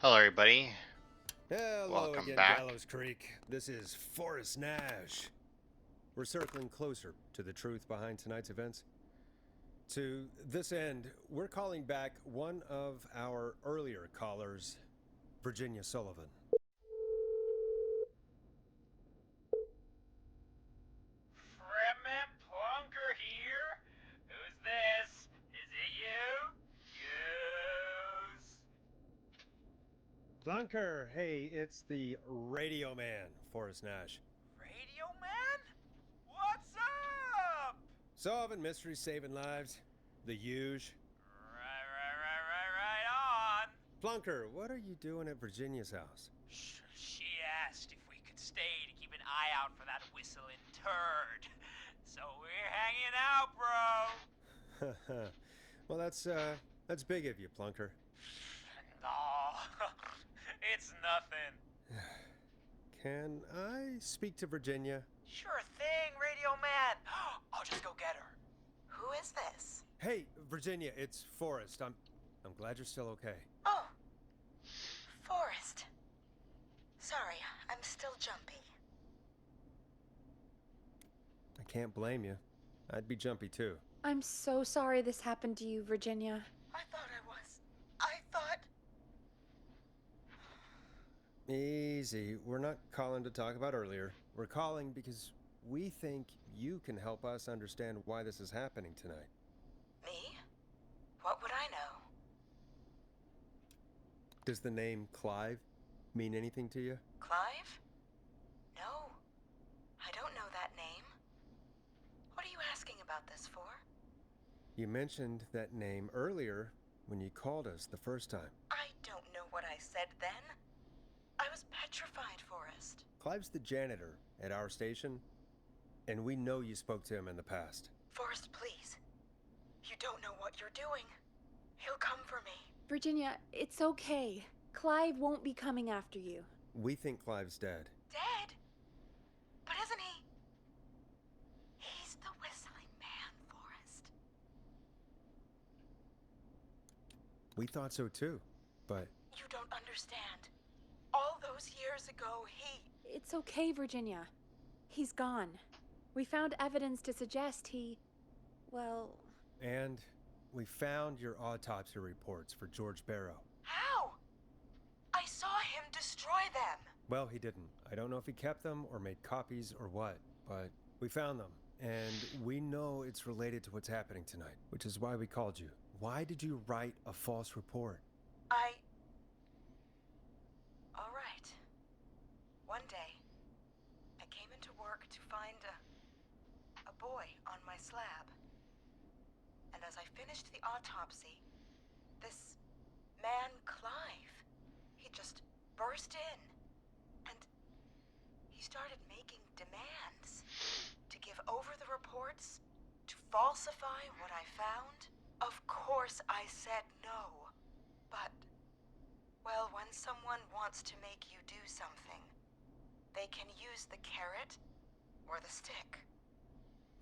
Hello, everybody. Hello Welcome again, back. Gallows Creek. This is Forrest Nash. We're circling closer to the truth behind tonight's events. To this end, we're calling back one of our earlier callers, Virginia Sullivan. Fremen Plunker here? Who's this? Is it you? Use. Plunker, hey, it's the Radio Man, Forrest Nash. Radio Man? What's up? Solving mysteries, saving lives. The huge. Right on. Plunker, what are you doing at Virginia's house? She asked if we could stay to keep an eye out for that whistling turd. So we're hanging out, bro. Well, that's big of you, Plunker. No, it's nothing. Can I speak to Virginia? Sure thing, Radio Man. I'll just go get her. Who is this? Hey, Virginia, it's Forrest. I'm glad you're still okay. Oh, Forrest. Sorry, I'm still jumpy. I can't blame you. I'd be jumpy too. I'm so sorry this happened to you, Virginia. I thought I was. I thought. Easy. We're not calling to talk about earlier. We're calling because we think you can help us understand why this is happening tonight. Me? What would I know? Does the name Clive mean anything to you? Clive? No. I don't know that name. What are you asking about this for? You mentioned that name earlier when you called us the first time. I don't know what I said then. I was petrified, Forrest. Clive's the janitor at our station, and we know you spoke to him in the past. Forrest, please. You don't know what you're doing. He'll come for me. Virginia, it's okay. Clive won't be coming after you. We think Clive's dead. Dead? But isn't he? He's the whistling man, Forrest. We thought so too, but You don't understand. All those years ago, It's okay, Virginia. He's gone. We found evidence to suggest well, and we found your autopsy reports for George Barrow. How? I saw him destroy them. Well, he didn't. I don't know if he kept them or made copies or what, but we found them. And we know it's related to what's happening tonight, which is why we called you. Why did you write a false report? All right. One day, I came into work to find a boy on my slab. And as I finished the autopsy, this man, Clive, he just burst in. And he started making demands to give over the reports, to falsify what I found. Of course I said no. But, well, when someone wants to make you do something, they can use the carrot or the stick.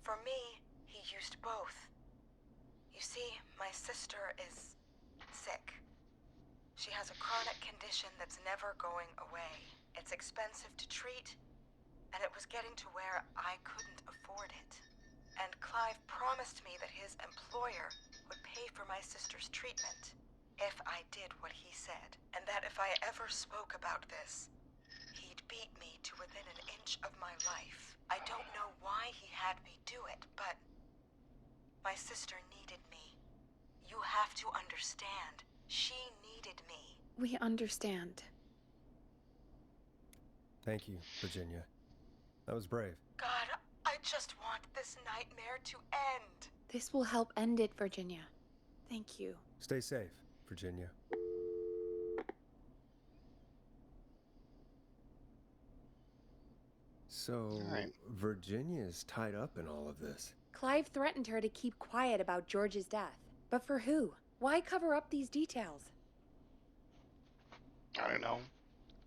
For me, he used both. You see, my sister is sick. She has a chronic condition that's never going away. It's expensive to treat, and it was getting to where I couldn't afford it. And Clive promised me that his employer would pay for my sister's treatment if I did what he said, and that if I ever spoke about this, he'd beat me to within an inch of my life. I don't know why he had me do it, but my sister needed me. You have to understand. She needed me. we understand. Thank you, Virginia. That was brave. God, I just want this nightmare to end. This will help end it, Virginia. Thank you. Stay safe, Virginia. So, right. Virginia's tied up in all of this. Clive threatened her to keep quiet about George's death. But for who? Why cover up these details? I don't know.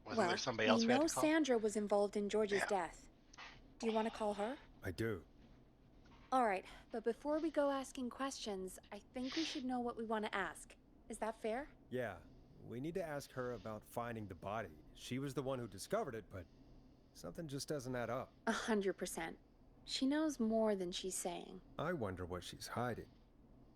Wasn't well, there somebody else we we had know to call? Sandra was involved in George's Yeah. death. Do you want to call her? I do. All right, but before we go asking questions, I think we should know what we want to ask. Is that fair? Yeah, We need to ask her about finding the body. She was the one who discovered it, but something just doesn't add up. 100%. She knows more than she's saying. I wonder what she's hiding.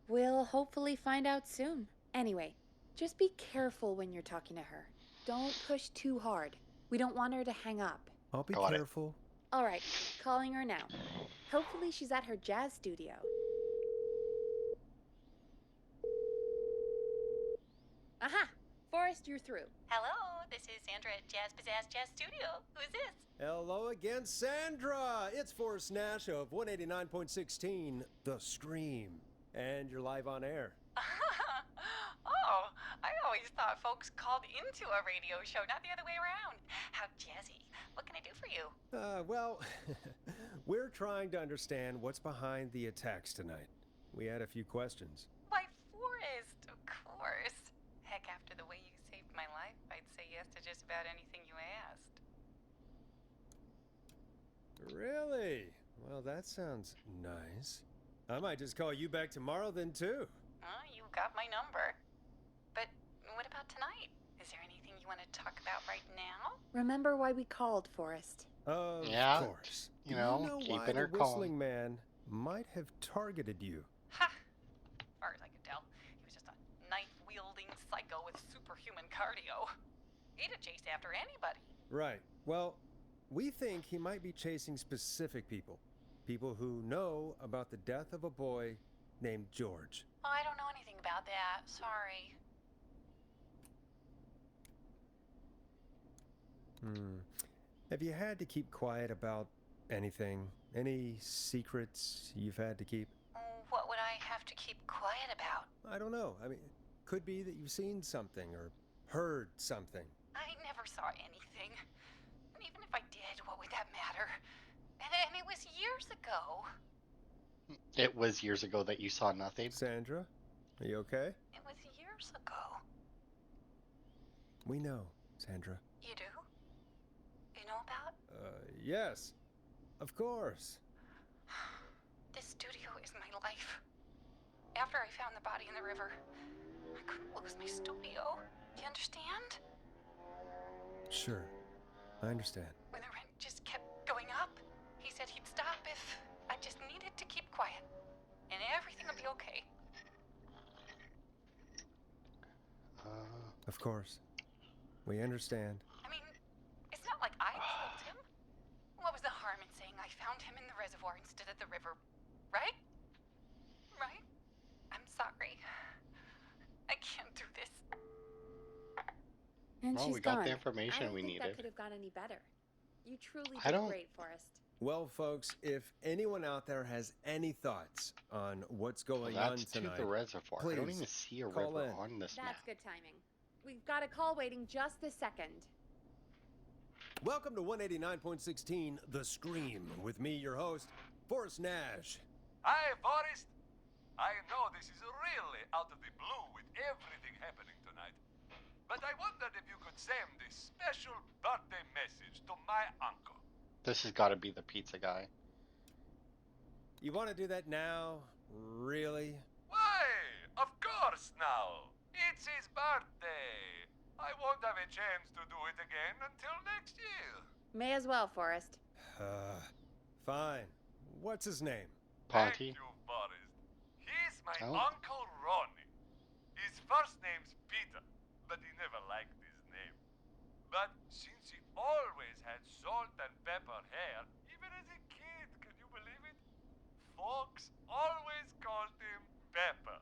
We'll hopefully find out soon. Anyway, just be careful when you're talking to her. Don't push too hard. We don't want her to hang up. I'll be Got it. careful. All right, calling her now. Hopefully she's at her jazz studio. Aha! Forrest, you're through. Hello, this is Sandra at Jazz Pizzazz Jazz Studio. Who's this? Hello again, Sandra! It's Forrest Nash of 189.16, The Scream. And you're live on air. Oh, I always thought folks called into a radio show, not the other way around. How jazzy. What can I do for you? Well, we're trying to understand what's behind the attacks tonight. We had a few questions. Why, Forrest, of course. Heck, after the way you saved my life, I'd say yes to just about anything you asked. Really? Well, that sounds nice. I might just call you back tomorrow then, too. You got my number. But what about tonight? Is there anything you want to talk about right now? Remember why we called, Forrest. Of Yeah, course. you know, Do you know why keeping the her calm. Whistling Man might have targeted you? Ha! As far as I could tell, he was just a knife-wielding psycho with superhuman cardio. He'd have chased after anybody. Right. Well, we think he might be chasing specific people. People who know about the death of a boy named George. Oh, I don't know anything about that. Sorry. Have you had to keep quiet about anything? Any secrets you've had to keep? What would I have to keep quiet about? I don't know. I mean, could be that you've seen something or heard something. I never saw anything. And even if I did, what would that matter? And it was years ago. It was years ago that you saw nothing. Sandra, are you okay? It was years ago. We know, Sandra. You do? You know about? Yes. Of course. This studio is my life. After I found the body in the river, I couldn't lose my studio. You understand? Sure. I understand. When the rent just kept going up, he said he'd stop if I just needed to keep quiet. And everything would be okay. Of course. We understand. I mean, it's not like I killed him. What was the harm in saying I found him in the reservoir instead of the river? Right? Right? I'm sorry. I can't do this. And Well, she's we got gone. the information I don't we think needed. that could have gone any better. You truly I did don't- great, Forrest. Well, folks, if anyone out there has any thoughts on what's going on That's to tonight, the reservoir. I don't please even see a call river in. on this That's map. good timing. We've got a call waiting just this second. welcome to 189.16 The Scream with me, your host, Forrest Nash. Hi, Forrest. I know this is really out of the blue with everything happening tonight, but I wondered if you could send this special birthday message to my uncle. This has got to be the pizza guy. You want to do that now? Really? Why? Of course now. It's his birthday. I won't have a chance to do it again until next year. May as well, Forrest. Fine. What's his name? Ponty. Thank you, Forrest. He's my Oh. Uncle Ronnie. His first name's Peter, but he never liked his name. But since he always had salt and pepper hair, even as a kid, can you believe it? Folks always called him Pepper.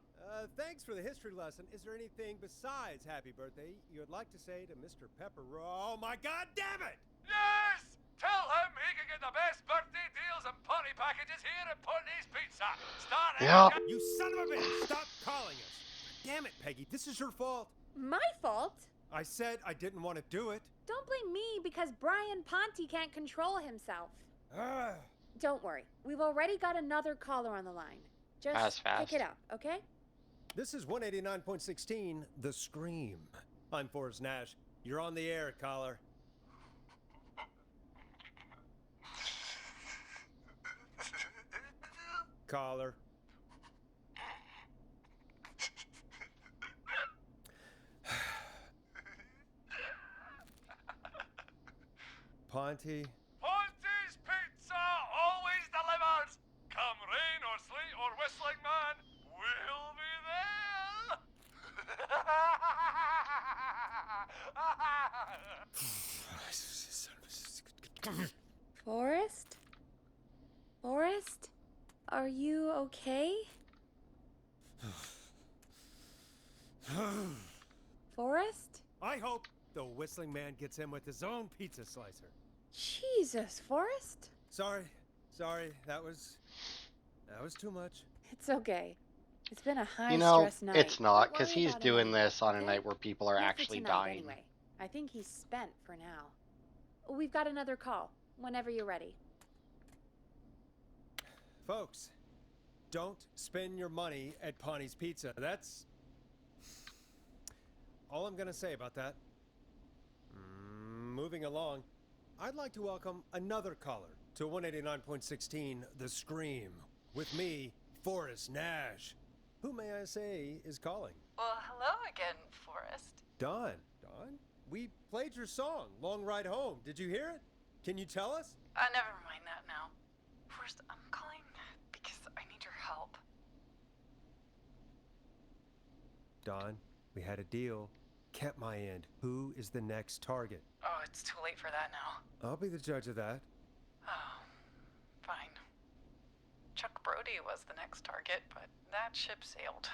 Thanks for the history lesson. Is there anything besides happy birthday you'd like to say to Mr. Pepper? Oh my God damn it! Yes! Tell him he can get the best birthday deals and party packages here at Putney's Pizza. Start Yeah. You son of a bitch! Stop calling us! Damn it, Peggy, this is your fault. My fault? I said I didn't want to do it. Don't blame me because Brian Ponte can't control himself. Ah. Don't worry. We've already got another caller on the line. Just That's fast. pick it up, okay? This is 189.16 The Scream. I'm Forrest Nash. You're on the air, caller. Caller. Ponty. Ponty's Pizza always delivers. Come rain or sleet or whistling man, we'll be there. Forrest? Forrest? Are you okay? Forrest? I hope the Whistling Man gets in with his own pizza slicer. Jesus, Forrest? Sorry, that was too much. It's okay. It's been a You know, high-stress night. it's not, Don't because worry he's about it doing anymore, this on a okay? night where people are Not for actually tonight, dying. Anyway. I think he's spent for now. We've got another call, whenever you're ready. Folks, don't spend your money at Ponty's Pizza. That's all I'm gonna say about that. Moving along, I'd like to welcome another caller to 189.16 The Scream. With me, Forrest Nash. Who, may I say, is calling? Well, hello again, Forrest. Don. Don? We played your song, Long Ride Home. Did you hear it? Can you tell us? Never mind that now. Forrest, I'm calling because I need your help. Don, we had a deal. Kept my end. Who is the next target? Oh, it's too late for that now. I'll be the judge of that. Oh, fine. Chuck Brody was the next target, but that ship sailed.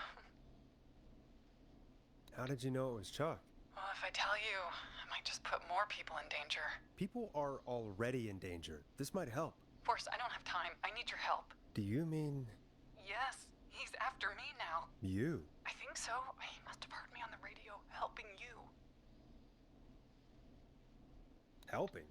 How did you know it was Chuck? Well, if I tell you, I might just put more people in danger. People are already in danger. This might help. Forrest, I don't have time. I need your help. Do you mean Yes, he's after me now. you? I think so. He must have heard me on the radio helping you. Helping?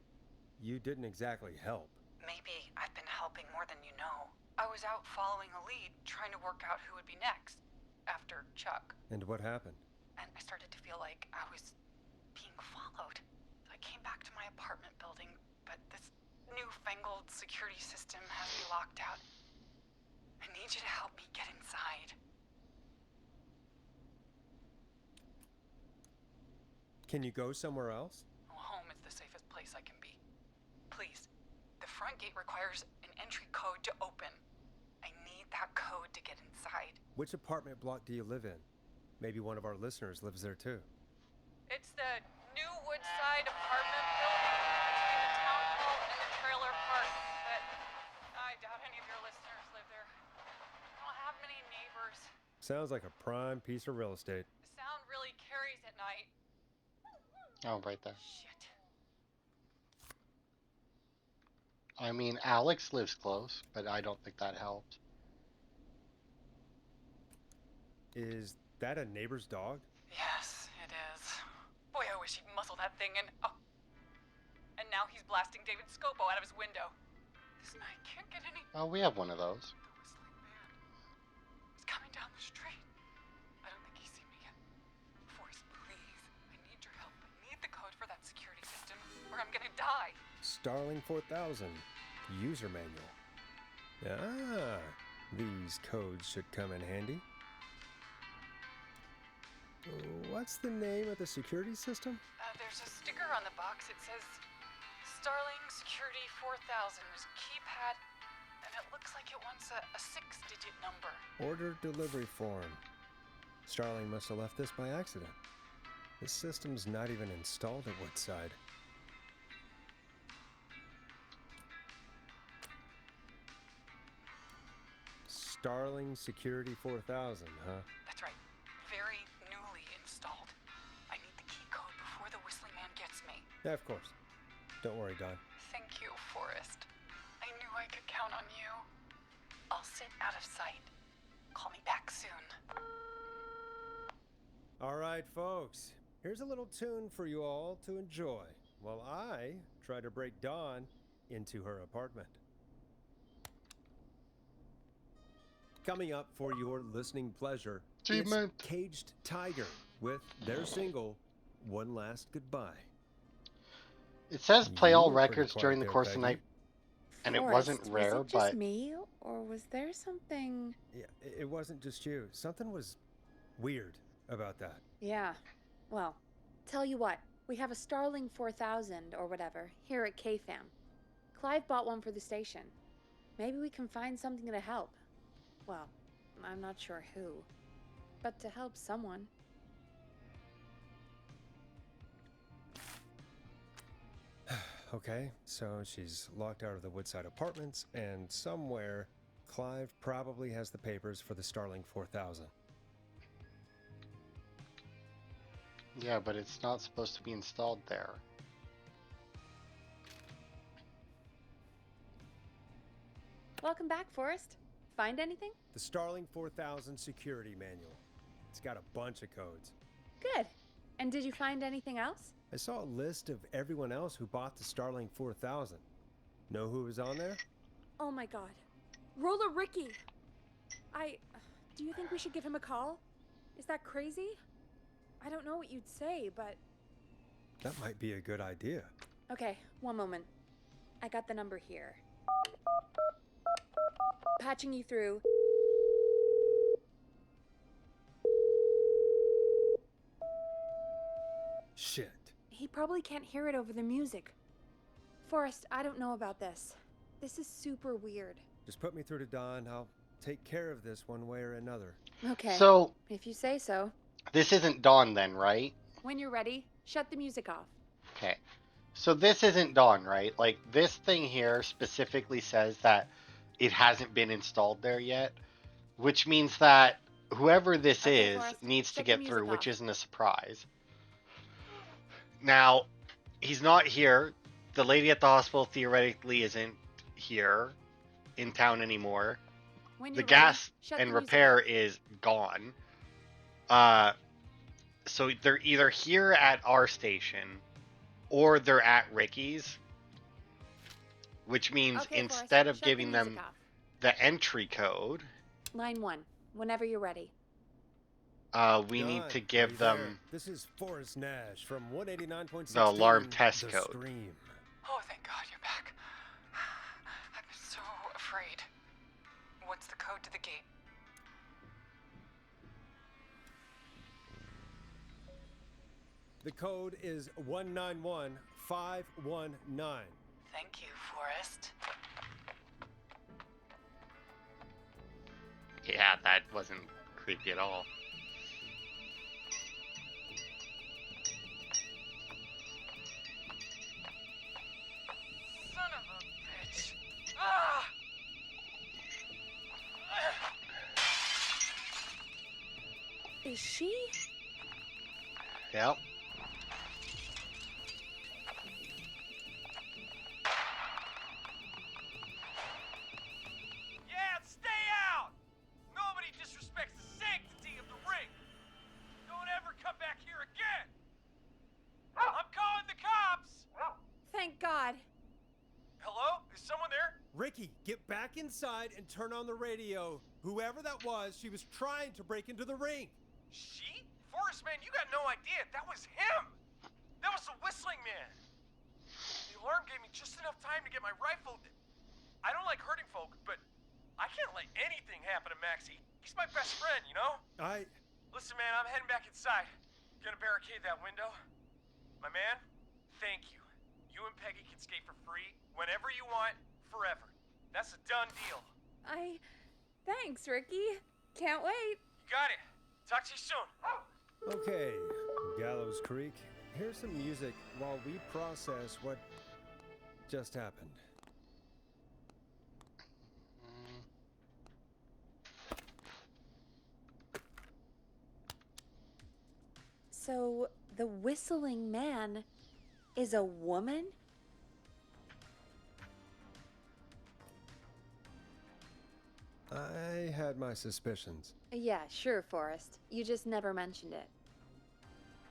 You didn't exactly help. Maybe I've been helping more than you know. I was out following a lead, trying to work out who would be next, after Chuck. And what happened? And I started to feel like I was being followed. So I came back to my apartment building, but this newfangled security system has me locked out. I need you to help me get inside. Can you go somewhere else? Well, home is the safest place I can be. Please, the front gate requires an entry code to open. I need that code to get inside. Which apartment block do you live in? Maybe one of our listeners lives there too. It's the New Woodside apartment building between the town hall and the trailer park, but I doubt any of your listeners live there. I don't have many neighbors. Sounds like a prime piece of real estate. The sound really carries at night. Oh, right there. Shit. I mean, Alex lives close, but I don't think that helped. Is that a neighbor's dog? Yes, it is. Boy, I wish he'd muzzle that thing and... Oh. And now he's blasting David Scopo out of his window. This night can't get any... Oh, we have one of those. The Whistling Man. He's coming down the street. I don't think he's seen me yet. Forrest, please. I need your help. I need the code for that security system, or I'm gonna die. Starling 4000. User manual. Ah, these codes should come in handy. What's the name of the security system? There's a sticker on the box. It says Starling Security 4000. There's a keypad, and it looks like it wants a 6-digit number. Order delivery form. Starling must have left this by accident. This system's not even installed at Woodside. Starling Security 4000, huh? That's right. Very newly installed. I need the key code before the Whistling Man gets me. Yeah, of course. Don't worry, Don. Thank you, Forrest. I knew I could count on you. I'll sit out of sight. Call me back soon. All right, folks. Here's a little tune for you all to enjoy while I try to break Dawn into her apartment. Coming up for your listening pleasure, it's Achievement. Caged Tiger with their single, One Last Goodbye. It says play all You were pretty records quiet during the there, course of the Peggy. night, and it Forrest, wasn't rare, was it just but me, or was there something... Yeah, it wasn't just you. Something was weird about that. Yeah. Well, tell you what. We have a Starling 4000 or whatever here at KFAM. Clive bought one for the station. Maybe we can find something to help. Well, I'm not sure who, but to help someone. Okay, so she's locked out of the Woodside Apartments, and somewhere, Clive probably has the papers for the Starling 4000. Yeah, but it's not supposed to be installed there. Welcome back, Forrest. Find anything? The Starling 4000 security manual. It's got a bunch of codes. Good. And did you find anything else? I saw a list of everyone else who bought the Starling 4000. Know who was on there? Oh my god. Roller Ricky! Do you think we should give him a call? Is that crazy? I don't know what you'd say, but... That might be a good idea. Okay, one moment. I got the number here. Patching you through. Shit. He probably can't hear it over the music. Forrest, I don't know about this. This is super weird. Just put me through to Don. I'll take care of this one way or another. Okay. So, If you say so. this isn't Dawn then, right? When you're ready, shut the music off. Okay. So this isn't Dawn, right? Like, this thing here specifically says that it hasn't been installed there yet, which means that whoever this Okay, is Forrest, needs to shut the get music through, which off. isn't a surprise. Now, he's not here. The lady at the hospital theoretically isn't here in town anymore. When The you're gas ready, shut and the music repair off. is gone. So they're either here at our station or they're at Ricky's, which means Okay, Forrest, instead of shut the giving them music off. the entry code, Line 1, whenever you're ready. we need Don, to are give you there? them This is Forrest Nash from 189.6. the alarm test The code. Scream. Oh, thank God you're back. I'm so afraid. What's the code to the gate? The code is 191519. Thank you, Forrest. Yeah, that wasn't creepy at all. Son of a bitch. Ah! Is she? Yep. Yeah, stay out! Nobody disrespects the sanctity of the ring. Don't ever come back here again. I'm calling the cops. Thank God. Hello? Is someone there? Ricky, get back inside and turn on the radio. Whoever that was, she was trying to break into the ring. She? Forrest, man, you got no idea. That was him. That was the whistling man. The alarm gave me just enough time to get my rifle. I don't like hurting folk, but I can't let anything happen to Maxie. He's my best friend, you know? Listen, man, I'm heading back inside. Gonna barricade that window. My man, thank you. You and Peggy can skate for free whenever you want, forever. That's a done deal. Thanks, Ricky. Can't wait. You got it. Talk to you soon. Okay, Gallows Creek. Here's some music while we process what just happened. So, the whistling man is a woman? I had my suspicions. Yeah, sure, Forrest. You just never mentioned it.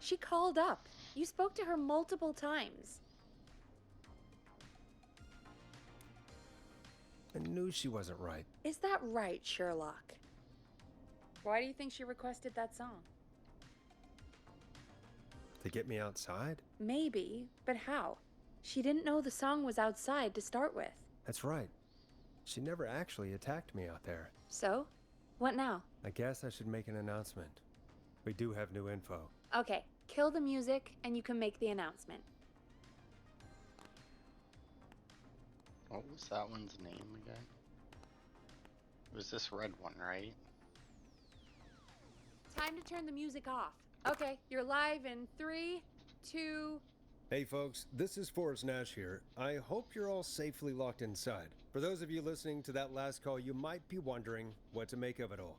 She called up. You spoke to her multiple times. I knew she wasn't right. Is that right, Sherlock? Why do you think she requested that song? To get me outside? Maybe, but how? She didn't know the song was outside to start with. That's right. She never actually attacked me out there. So, what now? I guess I should make an announcement. We do have new info. Okay, Kill the music, and you can make the announcement. What was that one's name again? It was this red one, right? Time to turn the music off. Okay, you're live in 3, 2... Hey folks, this is Forrest Nash here. I hope you're all safely locked inside. For those of you listening to that last call, you might be wondering what to make of it all.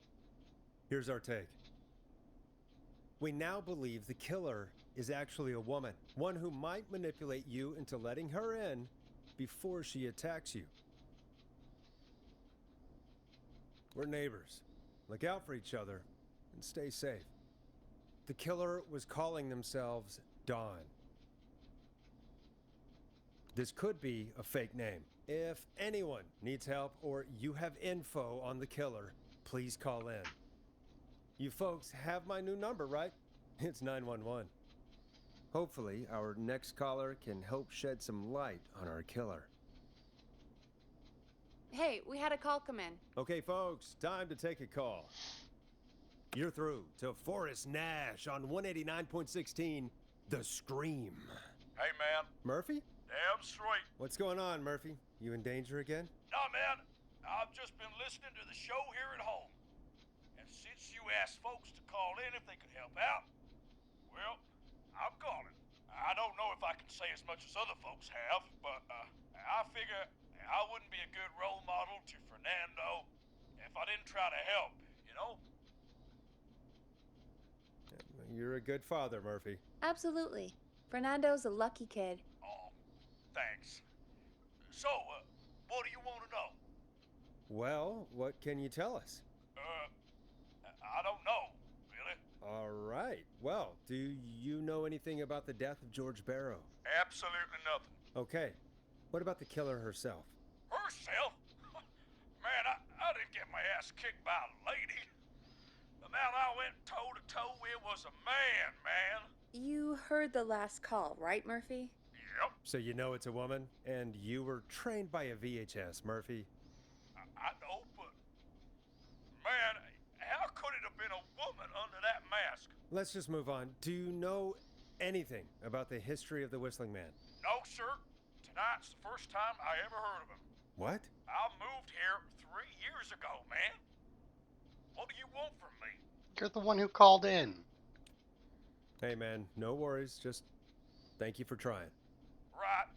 Here's our take. We now believe the killer is actually a woman, one who might manipulate you into letting her in before she attacks you. We're neighbors. Look out for each other and stay safe. The killer was calling themselves Dawn. This could be a fake name. If anyone needs help or you have info on the killer, please call in. You folks have my new number, right? It's 911. Hopefully, our next caller can help shed some light on our killer. Hey, we had a call come in. Okay, folks, time to take a call. You're through to Forrest Nash on 189.16, The Scream. Hey, man. Murphy? Damn straight. What's going on, Murphy? You in danger again? Nah, man. I've just been listening to the show here at home. And since you asked folks to call in if they could help out, well, I'm calling. I don't know if I can say as much as other folks have, but I figure I wouldn't be a good role model to Fernando if I didn't try to help, you know? You're a good father, Murphy. Absolutely. Fernando's a lucky kid. Oh, thanks. So, what do you want to know? Well, what can you tell us? I don't know, really. All right. Well, do you know anything about the death of George Barrow? Absolutely nothing. Okay. What about the killer herself? Herself? Man, I didn't get my ass kicked by a lady. The man I went toe-to-toe with was a man. You heard the last call, right, Murphy? Yep, So you know it's a woman, and you were trained by a VHS, Murphy. I know, but... Man, how could it have been a woman under that mask? Let's just move on. Do you know anything about the history of the Whistling Man? No, sir. Tonight's the first time I ever heard of him. What? I moved here 3 years ago, man. What do you want from me? You're the one who called in. Hey, man, no worries. Just thank you for trying. Right.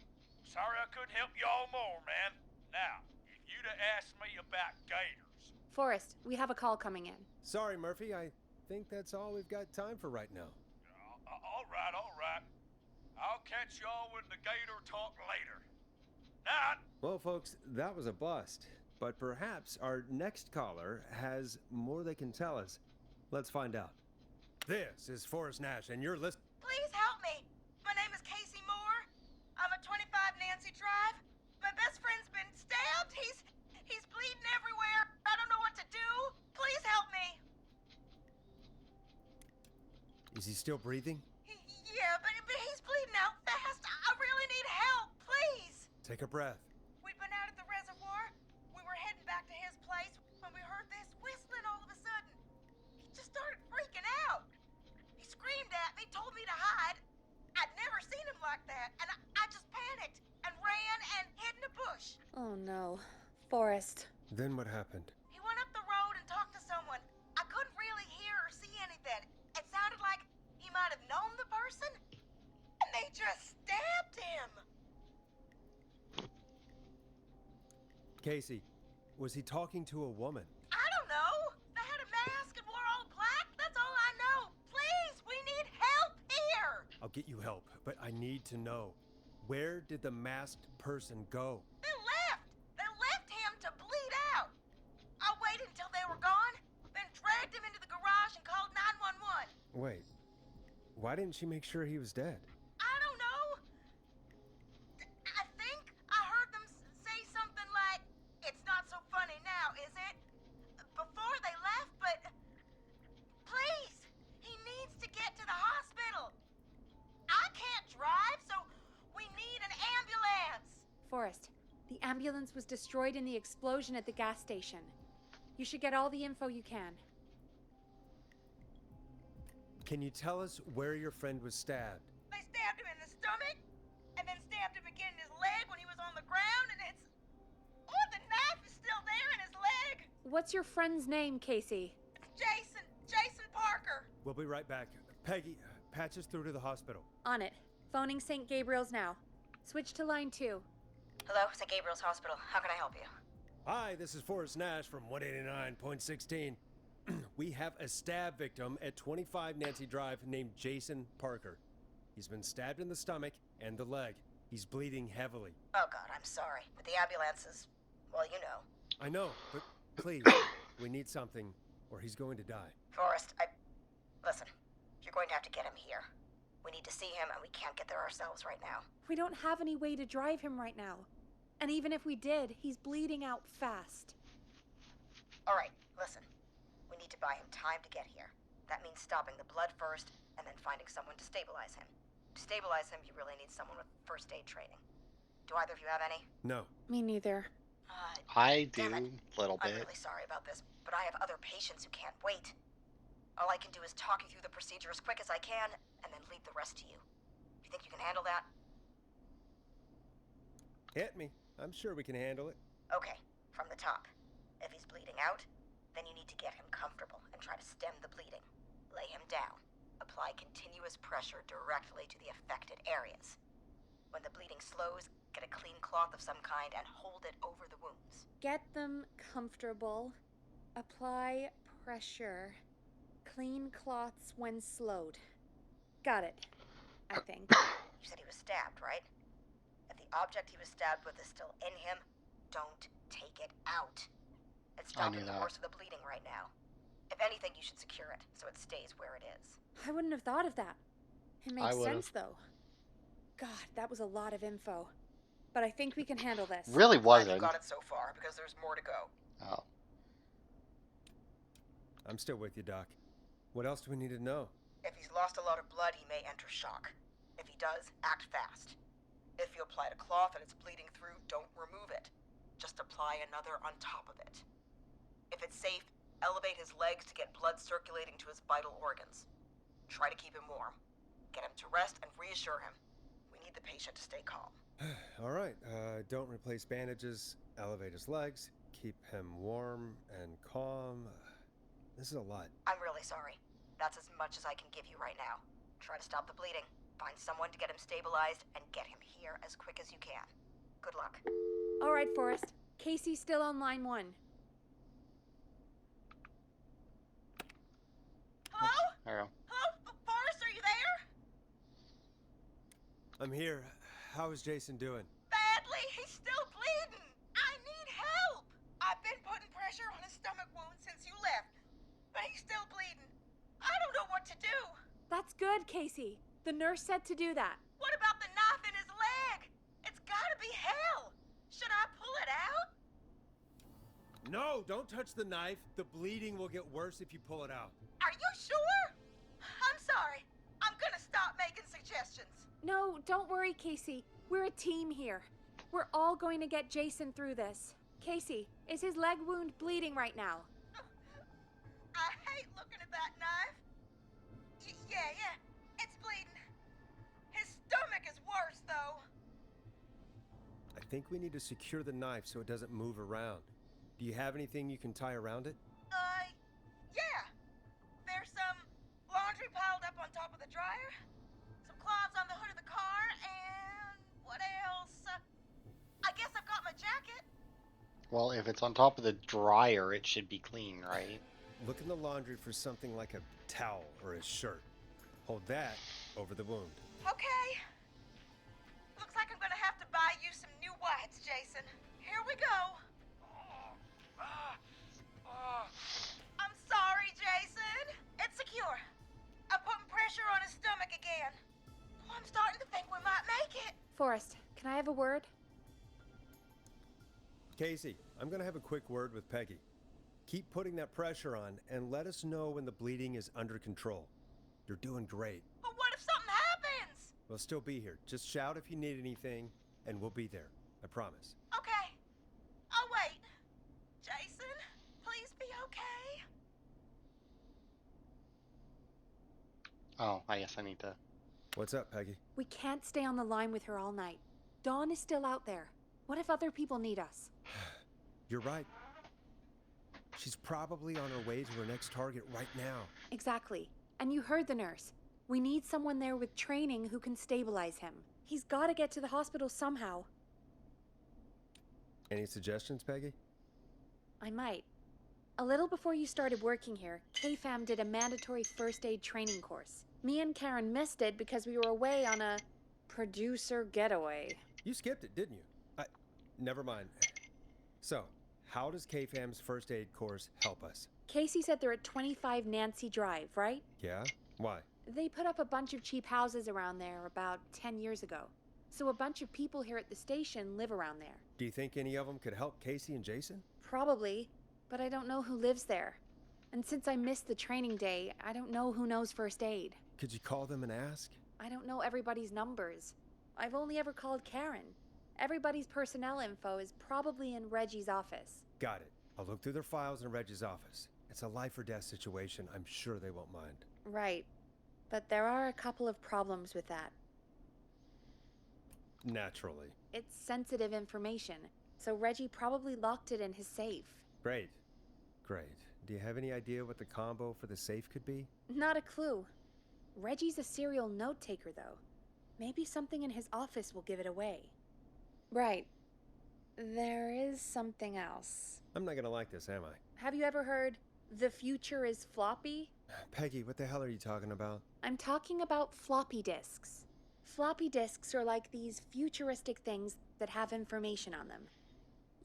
Sorry I couldn't help y'all more, man. Now, if you'd have asked me about gators... Forrest, we have a call coming in. Sorry, Murphy. I think that's all we've got time for right now. All right. I'll catch y'all with the gator talk later. Night. Well, folks, that was a bust. But perhaps our next caller has more they can tell us. Let's find out. This is Forrest Nash, and you're listening. Please help me. My name is Casey Moore. I'm at 25 Nancy Drive. My best friend's been stabbed. He's bleeding everywhere. I don't know what to do. Please help me. Is he still breathing? Yeah, but he's bleeding out fast. I really need help. Please. Take a breath. We'd been out at the reservoir. We were heading back to his place when we heard this whistling all of a sudden. He just started freaking out. He screamed at me, told me to hide. I'd never seen him like that, and I just panicked and ran and hid in a bush. Oh no. Forrest. Then what happened? He went up the road and talked to someone. I couldn't really hear or see anything. It sounded like he might have known the person, and they just stabbed him. Casey, was he talking to a woman? I don't know. They had a mask and wore all black. That's all I know. Please, we need help here. I'll get you help, but I need to know. Where did the masked person go? They left. They left him to bleed out. I waited until they were gone, then dragged him into the garage and called 911. Wait, why didn't she make sure he was dead? I don't know. I think I heard them say something like, "It's not so funny now, is it?" before they left, but please, he needs to get to the hospital. I can't drive, so we need an ambulance. Forrest, the ambulance was destroyed in the explosion at the gas station. You should get all the info you can. Can you tell us where your friend was stabbed? They stabbed him in the stomach, and then stabbed him again in his leg when he was on the ground, and it's... Oh, the knife is still there in his leg! What's your friend's name, Casey? It's Jason. Jason Parker. We'll be right back. Peggy, patch us through to the hospital. On it. Phoning St. Gabriel's now. Switch to line 2. Hello, St. Gabriel's Hospital. How can I help you? Hi, this is Forrest Nash from 189.16. We have a stab victim at 25 Nancy Drive named Jason Parker. He's been stabbed in the stomach and the leg. He's bleeding heavily. Oh, God, I'm sorry. But the ambulance is... well, you know. I know, but please, we need something or he's going to die. Forrest, listen, you're going to have to get him here. We need to see him, and we can't get there ourselves right now. We don't have any way to drive him right now. And even if we did, he's bleeding out fast. All right, listen. We need to buy him time to get here. That means stopping the blood first, and then finding someone to stabilize him. To stabilize him, you really need someone with first aid training. Do either of you have any? No. Me neither. I do, Damn it. little bit. I'm really sorry about this, but I have other patients who can't wait. All I can do is talk you through the procedure as quick as I can, and then leave the rest to you. You think you can handle that? Hit me. I'm sure we can handle it. Okay, from the top. If he's bleeding out, then you need to get him comfortable and try to stem the bleeding. Lay him down. Apply continuous pressure directly to the affected areas. When the bleeding slows, get a clean cloth of some kind and hold it over the wounds. Get them comfortable. Apply pressure. Clean cloths when slowed. Got it, I think. You said he was stabbed, right? If the object he was stabbed with is still in him, don't take it out. It's stopping the course of the bleeding right now. If anything, you should secure it so it stays where it is. I wouldn't have thought of that. It makes would've. sense, though. God, that was a lot of info. But I think we can handle this. Really Glad wasn't. you got it so far, because there's more to go. Oh. I'm still with you, Doc. What else do we need to know? If he's lost a lot of blood, he may enter shock. If he does, act fast. If you applied a cloth and it's bleeding through, don't remove it. Just apply another on top of it. If it's safe, elevate his legs to get blood circulating to his vital organs. Try to keep him warm. Get him to rest and reassure him. We need the patient to stay calm. All right, don't replace bandages, elevate his legs, keep him warm and calm. This is a lot. I'm really sorry. That's as much as I can give you right now. Try to stop the bleeding. Find someone to get him stabilized and get him here as quick as you can. Good luck. All right, Forrest. Casey's still on line 1. Hello? There you go. Hello? Forrest, are you there? I'm here. How is Jason doing? Badly. He's still bleeding. I need help. I've been putting pressure on his stomach wound since you left, but he's still bleeding. I don't know what to do. That's good, Casey. The nurse said to do that. What about the knife in his leg? It's gotta be hell. Should I pull it out? No, don't touch the knife. The bleeding will get worse if you pull it out. Are you sure? I'm sorry. I'm gonna stop making suggestions. No, don't worry, Casey. We're a team here. We're all going to get Jason through this. Casey, is his leg wound bleeding right now? I hate looking at that knife. Yeah, it's bleeding. His stomach is worse, though. I think we need to secure the knife so it doesn't move around. Do you have anything you can tie around it? Yeah. There's some laundry piled up on top of the dryer, some cloths on the hood of the car, and what else? I guess I've got my jacket. Well, if it's on top of the dryer, it should be clean, right? Look in the laundry for something like a towel or a shirt. Hold that over the wound. Okay. Looks like I'm gonna have to buy you some new whites, Jason. Here we go. I'm sorry, Jason. It's secure. I'm putting pressure on his stomach again. Oh, I'm starting to think we might make it. Forrest, can I have a word? Casey, I'm gonna have a quick word with Peggy. Keep putting that pressure on and let us know when the bleeding is under control. You're doing great. But what if something happens? We'll still be here. Just shout if you need anything, and we'll be there. I promise. Okay. I'll wait. Jason, please be okay. Oh, I guess I need to. What's up, Peggy? We can't stay on the line with her all night. Dawn is still out there. What if other people need us? You're right. She's probably on her way to her next target right now. Exactly. And you heard the nurse. We need someone there with training who can stabilize him. He's got to get to the hospital somehow. Any suggestions, Peggy? I might. A little before you started working here, KFAM did a mandatory first aid training course. Me and Karen missed it because we were away on a producer getaway. You skipped it, didn't you? Never mind. So, how does KFAM's first aid course help us? Casey said they're at 25 Nancy Drive, right? Yeah? Why? They put up a bunch of cheap houses around there about 10 years ago. So a bunch of people here at the station live around there. Do you think any of them could help Casey and Jason? Probably, but I don't know who lives there. And since I missed the training day, I don't know who knows first aid. Could you call them and ask? I don't know everybody's numbers. I've only ever called Karen. Everybody's personnel info is probably in Reggie's office. Got it. I'll look through their files in Reggie's office. It's a life or death situation. I'm sure they won't mind. Right. But there are a couple of problems with that. Naturally. It's sensitive information, so Reggie probably locked it in his safe. Great. Great. Do you have any idea what the combo for the safe could be? Not a clue. Reggie's a serial note taker, though. Maybe something in his office will give it away. Right. There is something else. I'm not gonna like this, am I? Have you ever heard, the future is floppy? Peggy, what the hell are you talking about? I'm talking about floppy disks. Floppy disks are like these futuristic things that have information on them.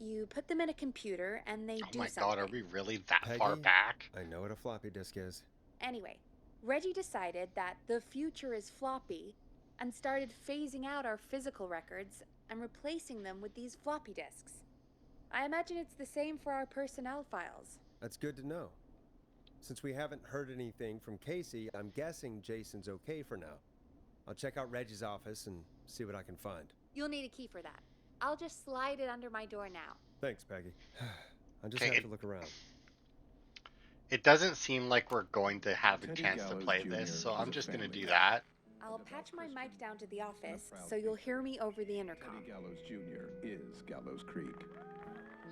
You put them in a computer and they do something. Oh my god, are we really that Peggy? far back? I know what a floppy disk is. Anyway, Reggie decided that the future is floppy and started phasing out our physical records and replacing them with these floppy disks. I imagine it's the same for our personnel files. That's good to know. Since we haven't heard anything from Casey, I'm guessing Jason's okay for now. I'll check out Reggie's office and see what I can find. You'll need a key for that. I'll just slide it under my door now. Thanks, Peggy. I just Okay, have to look around. It doesn't seem like we're going to have a Teddy chance to Gallows play Jr. this, so is I'm a just going to family do man. that. I'll patch my mic down to the office so you'll hear me over the intercom. Teddy Gallows Jr. is Gallows Creek.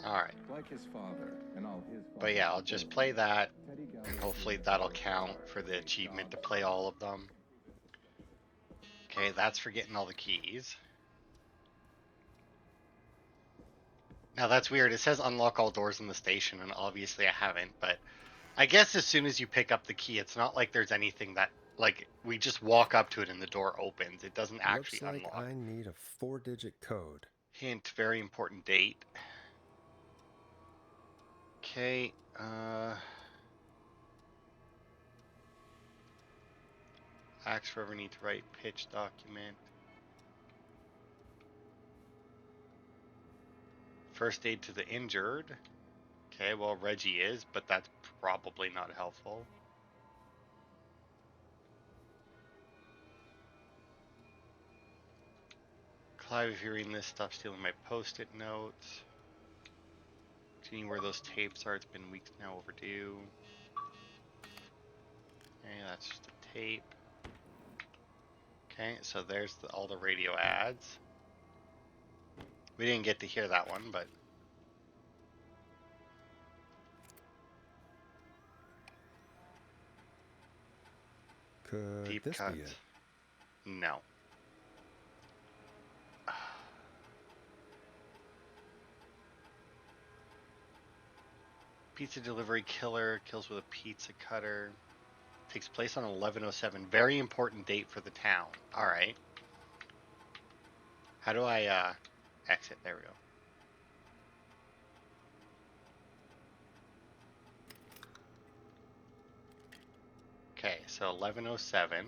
Alright. Like his father and all his But yeah, I'll just play that, Teddy Gallows and hopefully that'll count for the achievement to play all of them. Okay, that's for getting all the keys. Now that's weird. It says unlock all doors in the station, and obviously I haven't, but I guess as soon as you pick up the key, it's not like there's anything that, like, we just walk up to it and the door opens. It doesn't actually Looks like unlock. I need a 4-digit code. Hint, very important date. Okay, ask forever need to write pitch document. First aid to the injured. Okay, well Reggie is, but that's probably not helpful. Clive, if you're reading this, stop stealing my post-it notes. Seeing where those tapes are, it's been weeks now overdue. Okay, that's just a tape. Okay, so there's all the radio ads. We didn't get to hear that one, but... Could Deep this cut. be it? No. Pizza delivery killer kills with a pizza cutter. Takes place on 11/07. Very important date for the town. Alright. How do I exit? There we go. Okay, so 11:07.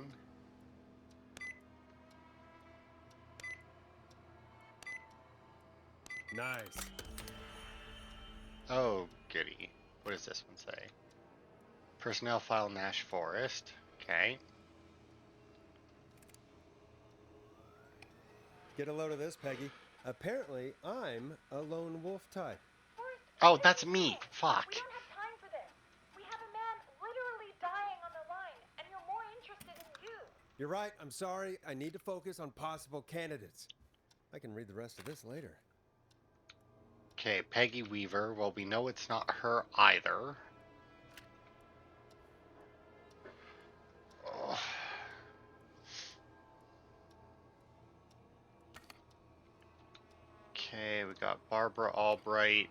Nice. Oh, goody. What does this one say? Personnel file Nash Forest. Okay. Get a load of this, Peggy. Apparently, I'm a lone wolf type. Oh, that's me. Fuck. We don't have time for this. We have a man literally dying on the line, and you're more interested in you You're right. I'm sorry. I need to focus on possible candidates. I can read the rest of this later. Okay, Peggy Weaver. Well, we know it's not her either. Ugh. Okay, we got Barbara Albright,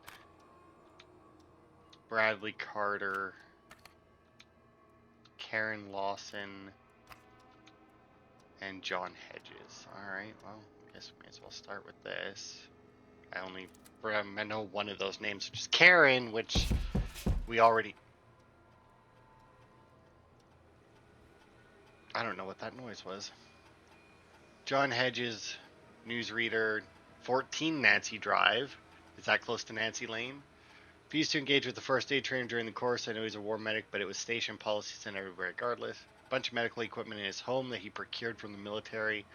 Bradley Carter, Karen Lawson, and John Hedges. Alright, well, I guess we may as well start with this. I know one of those names, which is Karen, which we already... I don't know what that noise was. John Hedges, newsreader, 14 Nancy Drive. Is that close to Nancy Lane? Refused to engage with the first aid trainer during the course. I know he's a war medic, but it was station policies and everywhere regardless. A bunch of medical equipment in his home that he procured from the military.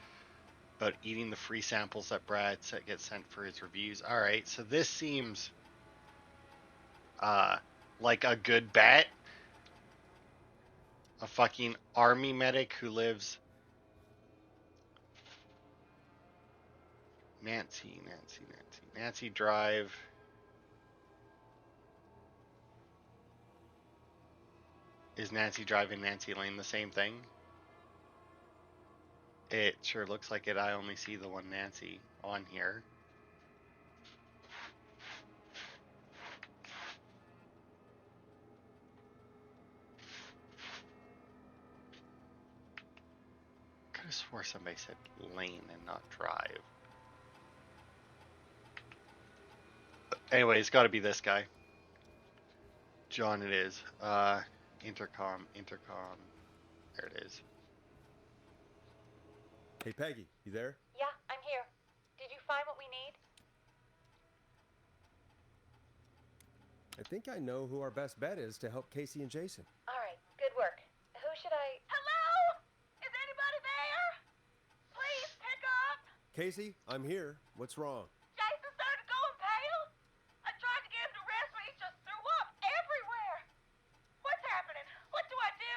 About eating the free samples that Brad gets sent for his reviews. Alright, so this seems like a good bet. A fucking army medic who lives... Nancy Drive. Is Nancy Drive and Nancy Lane the same thing? It sure looks like it. I only see the one Nancy on here. Could have swore somebody said Lane and not Drive. Anyway, it's got to be this guy. John, it is. Intercom. There it is. Hey, Peggy, you there? Yeah, I'm here. Did you find what we need? I think I know who our best bet is to help Casey and Jason. All right, good work. Who should I... Hello? Is anybody there? Please pick up. Casey, I'm here. What's wrong? Jason started going pale. I tried to get him to rest, but he just threw up everywhere. What's happening? What do I do?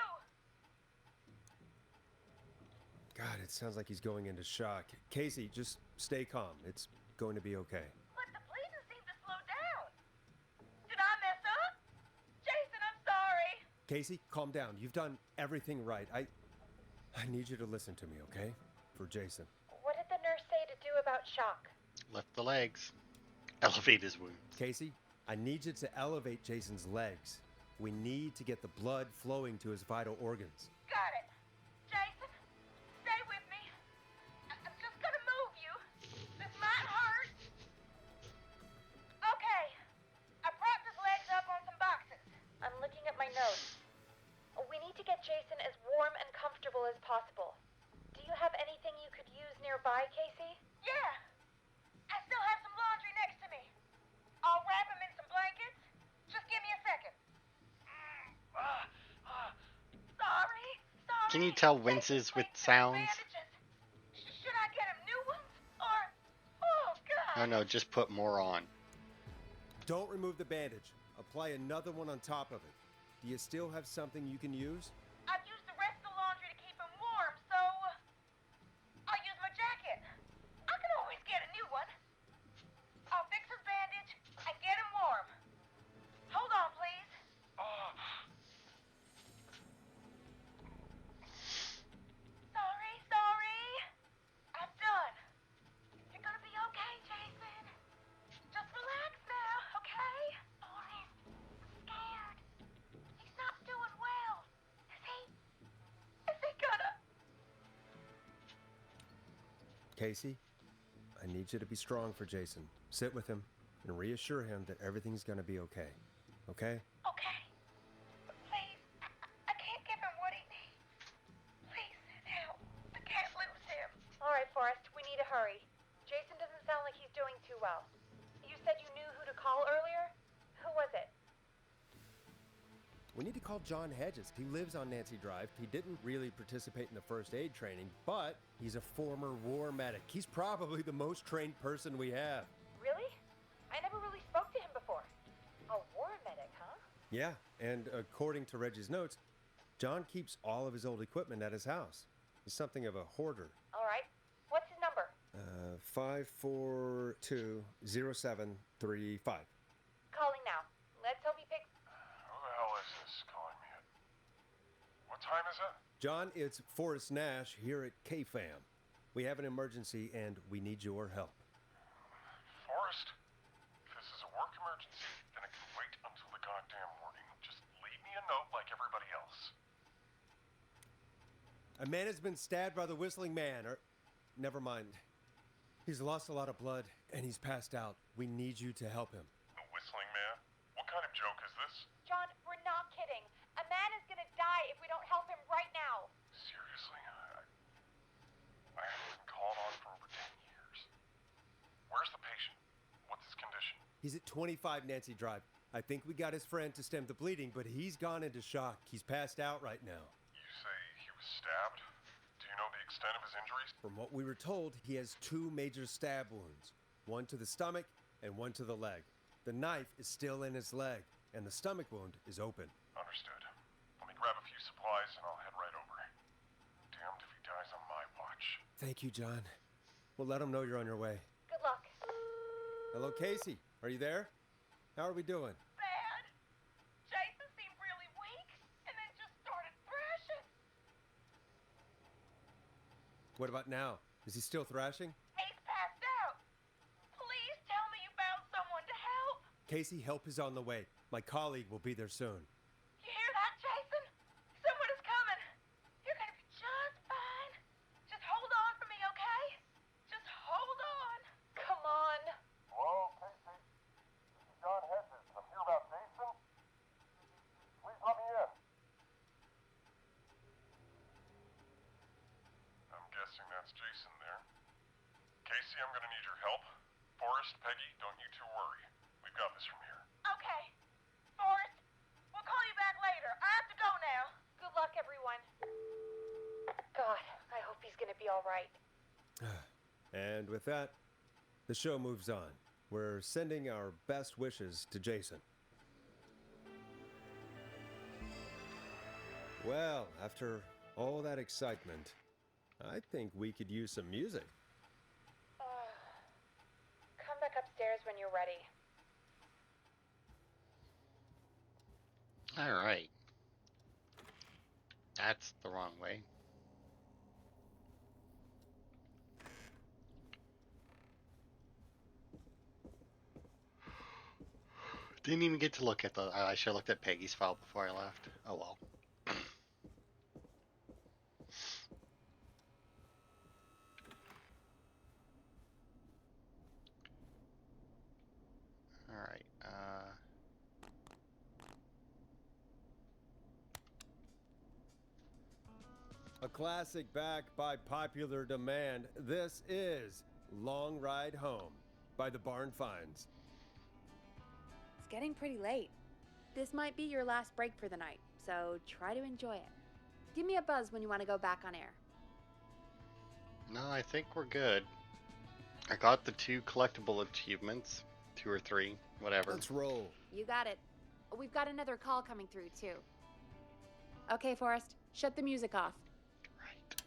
God, it sounds like he's going into shock. Casey, just stay calm. It's going to be okay. But the bleeding seemed to slow down. Did I mess up? Jason, I'm sorry. Casey, calm down. You've done everything right. I need you to listen to me, okay? For Jason. What did the nurse say to do about shock? Lift the legs. Elevate his wounds. Casey, I need you to elevate Jason's legs. We need to get the blood flowing to his vital organs. Got it. Jason, stay with me. I'm just gonna move you. This might hurt. Okay. I propped his legs up on some boxes. I'm looking at my notes. We need to get Jason as warm and comfortable as possible. Do you have anything you could use nearby, Casey? Yeah. I still have some laundry next to me. I'll wrap him in some blankets. Just give me a second. Sorry. Can you tell winces with sounds? Should I get him new ones? Or... Oh, God. No, just put more on. Don't remove the bandage. Apply another one on top of it. Do you still have something you can use? I've used the rest of the laundry to keep him warm, so... I'll use my jacket. I can always get a new one. I'll fix his bandage and get him warm. Hold on, please. Sorry. I'm done. You're gonna be okay, Jason. Just relax now, okay? Forrest, I'm scared. He's not doing well. Is he gonna... Casey, I need you to be strong for Jason. Sit with him and reassure him that everything's gonna be okay. Okay? Okay. But please, I can't give him what he needs. Please, help. I can't lose him. All right, Forrest, we need to hurry. Jason doesn't sound like he's doing too well. You said you knew who to call earlier? Who was it? We need to call John Hedges. He lives on Nancy Drive. He didn't really participate in the first aid training, but he's a former war medic. He's probably the most trained person we have. Really? I never really spoke to him before. A war medic, huh? Yeah, and according to Reggie's notes, John keeps all of his old equipment at his house. He's something of a hoarder. All right. What's his number? 5420735. Calling now. Let's hope he picks. Who the hell is this calling me at? What time is it? John, it's Forrest Nash here at KFAM. We have an emergency and we need your help. Forrest? If this is a work emergency, then it can wait until the goddamn morning. Just leave me a note like everybody else. A man has been stabbed by the Whistling Man, or... Never mind. He's lost a lot of blood, and he's passed out. We need you to help him. The Whistling Man? What kind of joke is this? John, we're not kidding. A man is gonna die if we don't help him right now. Seriously? I haven't been called on for over 10 years. Where's the patient? What's his condition? He's at 25 Nancy Drive. I think we got his friend to stem the bleeding, but he's gone into shock. He's passed out right now. You say he was stabbed? Do you know the extent of his injuries? From what we were told, he has 2 major stab wounds. One to the stomach and one to the leg. The knife is still in his leg, and the stomach wound is open. Understood. Let me grab a few supplies and I'll head right over. Damned if he dies on my watch. Thank you, John. We'll let him know you're on your way. Good luck. Hello, Casey. Are you there? How are we doing? Bad. Jason seemed really weak and then just started thrashing. What about now? Is he still thrashing? He's passed out. Please tell me you found someone to help. Casey, help is on the way. My colleague will be there soon. You hear that, Jason? Someone is coming. You're gonna be just fine. Just hold on for me, okay? Just hold on. Come on. Hello, Casey. This is John Hedges. I'm here about Jason. Please let me in. I'm guessing that's Jason there. Casey, I'm gonna need your help. Forrest, Peggy, don't you two worry. We've got this from here. Okay. Forrest, we'll call you back later. I have to go now. Good luck, everyone. God, I hope he's gonna be all right. And with that, the show moves on. We're sending our best wishes to Jason. Well, after all that excitement, I think we could use some music. Come back upstairs when you're ready. All right. That's the wrong way. Didn't even get to look at the. I should have looked at Peggy's file before I left. Oh well. All right. A classic back by popular demand. This is Long Ride Home by the Barn Finds. It's getting pretty late. This might be your last break for the night, so try to enjoy it. Give me a buzz when you want to go back on air. No, I think we're good. I got the 2 collectible achievements, 2 or 3, whatever. Let's roll. You got it. We've got another call coming through, too. Okay, Forrest, shut the music off. Right.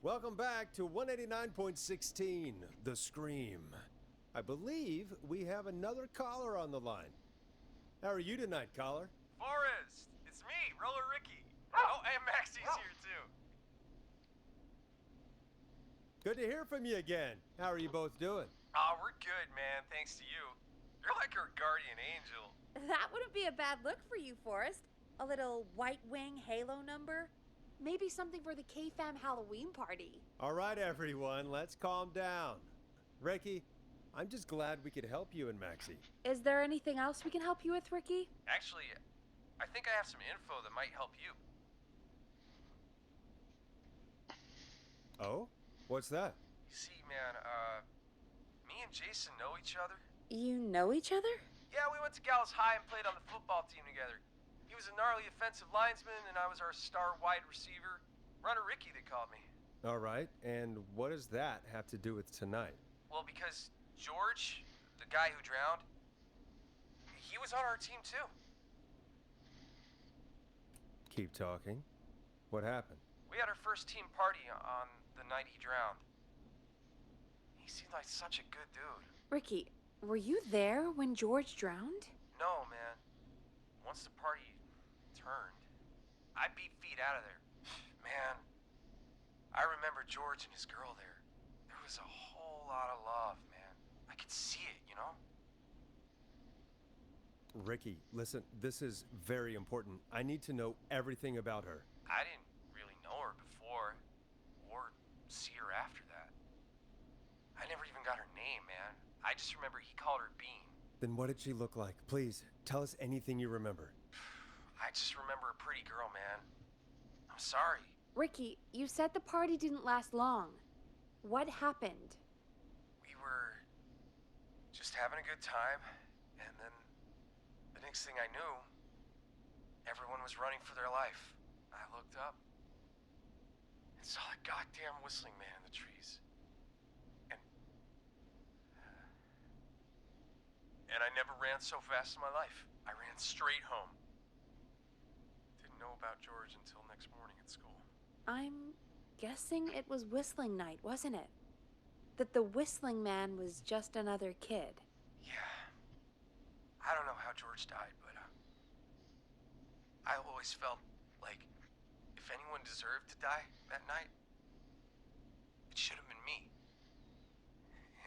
Welcome back to 189.16, The Scream. I believe we have another caller on the line. How are you tonight, caller? Forrest, it's me, Roller Ricky. Oh, and Maxie's here too. Good to hear from you again. How are you both doing? Oh, we're good, man. Thanks to you. You're like our guardian angel. That wouldn't be a bad look for you, Forrest. A little White Wing Halo number? Maybe something for the KFAM Halloween party. All right, everyone, let's calm down. Ricky, I'm just glad we could help you and Maxie. Is there anything else we can help you with, Ricky? Actually, I think I have some info that might help you. Oh? What's that? You see, man, me and Jason know each other. You know each other? Yeah, we went to Gallows High and played on the football team together. He was a gnarly offensive linesman, and I was our star wide receiver. Runner Ricky, they called me. All right, and what does that have to do with tonight? Well, because George, the guy who drowned, he was on our team too. Keep talking. What happened? We had our first team party on the night he drowned. He seemed like such a good dude. Ricky, were you there when George drowned? No, man. Once the party turned, I beat feet out of there. Man, I remember George and his girl there. There was a whole lot of love, man. I could see it, you know? Ricky, listen, this is very important. I need to know everything about her. I didn't really know her before, or see her after that. I never even got her name, man. I just remember he called her Bean. Then what did she look like? Please, tell us anything you remember. I just remember a pretty girl, man. I'm sorry. Ricky, you said the party didn't last long. What happened? We were just having a good time, and then the next thing I knew, everyone was running for their life. I looked up and saw a goddamn whistling man in the trees. And I never ran so fast in my life. I ran straight home. Didn't know about George until next morning at school. I'm guessing it was whistling night, wasn't it? That the whistling man was just another kid. Yeah. I don't know how George died, but I always felt like if anyone deserved to die that night, it should have been me.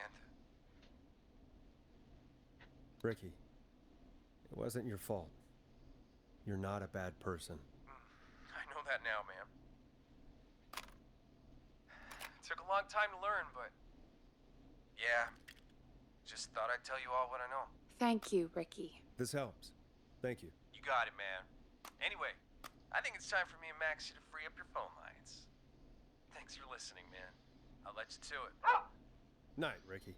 And Ricky, it wasn't your fault. You're not a bad person. I know that now, man. It took a long time to learn, but yeah, just thought I'd tell you all what I know. Thank you, Ricky. This helps. Thank you. You got it, man. Anyway, I think it's time for me and Maxie to free up your phone lines. Thanks for listening, man. I'll let you to it. Night, Ricky.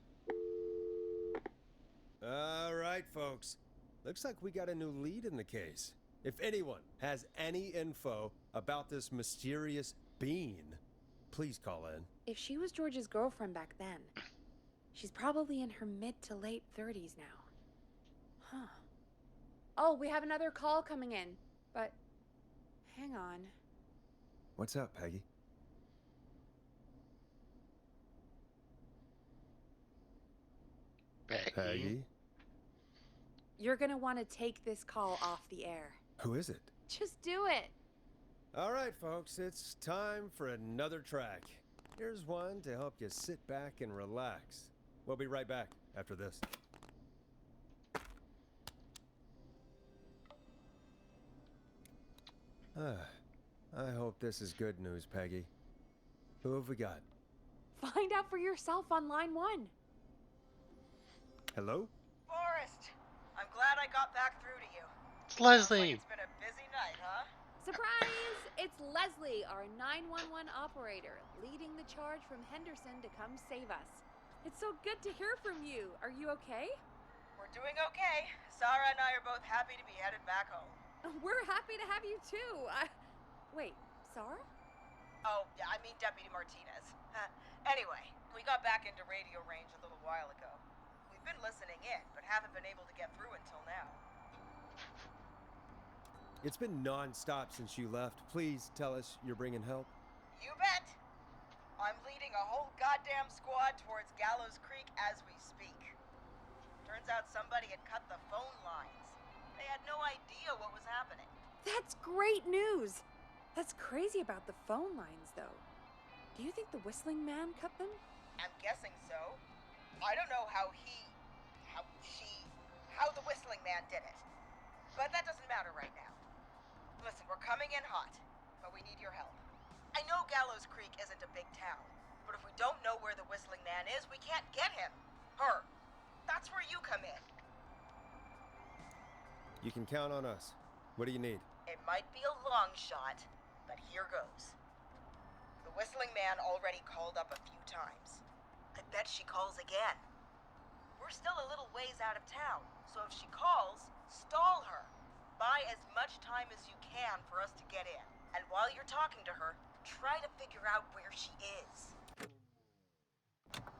All right, folks. Looks like we got a new lead in the case. If anyone has any info about this mysterious bean, please call in. If she was George's girlfriend back then, she's probably in her mid to late 30s now. Huh. Oh, we have another call coming in, but hang on. What's up, Peggy? Peggy? You're gonna want to take this call off the air. Who is it? Just do it. All right, folks, it's time for another track. Here's one to help you sit back and relax. We'll be right back after this. I hope this is good news, Peggy. Who have we got? Find out for yourself on line 1. Hello? Forrest, I'm glad I got back through to you. It's Leslie. Sounds like it's been a busy night, huh? Surprise! It's Leslie, our 911 operator, leading the charge from Henderson to come save us. It's so good to hear from you. Are you okay? We're doing okay. Sarah and I are both happy to be headed back home. We're happy to have you too. Wait, Sarah? Oh, yeah, I mean Deputy Martinez. Anyway, we got back into radio range a little while ago. We've been listening in, but haven't been able to get through until now. It's been non-stop since you left. Please tell us you're bringing help. You bet! I'm leading a whole goddamn squad towards Gallows Creek as we speak. Turns out somebody had cut the phone lines. They had no idea what was happening. That's great news. That's crazy about the phone lines, though. Do you think the Whistling Man cut them? I'm guessing so. I don't know how the Whistling Man did it. But that doesn't matter right now. Listen, we're coming in hot, but we need your help. I know Gallows Creek isn't a big town, but if we don't know where the Whistling Man is, we can't get him. Her. That's where you come in. You can count on us. What do you need? It might be a long shot, but here goes. The Whistling Man already called up a few times. I bet she calls again. We're still a little ways out of town, so if she calls, stall her. Buy as much time as you can for us to get in. And while you're talking to her, try to figure out where she is.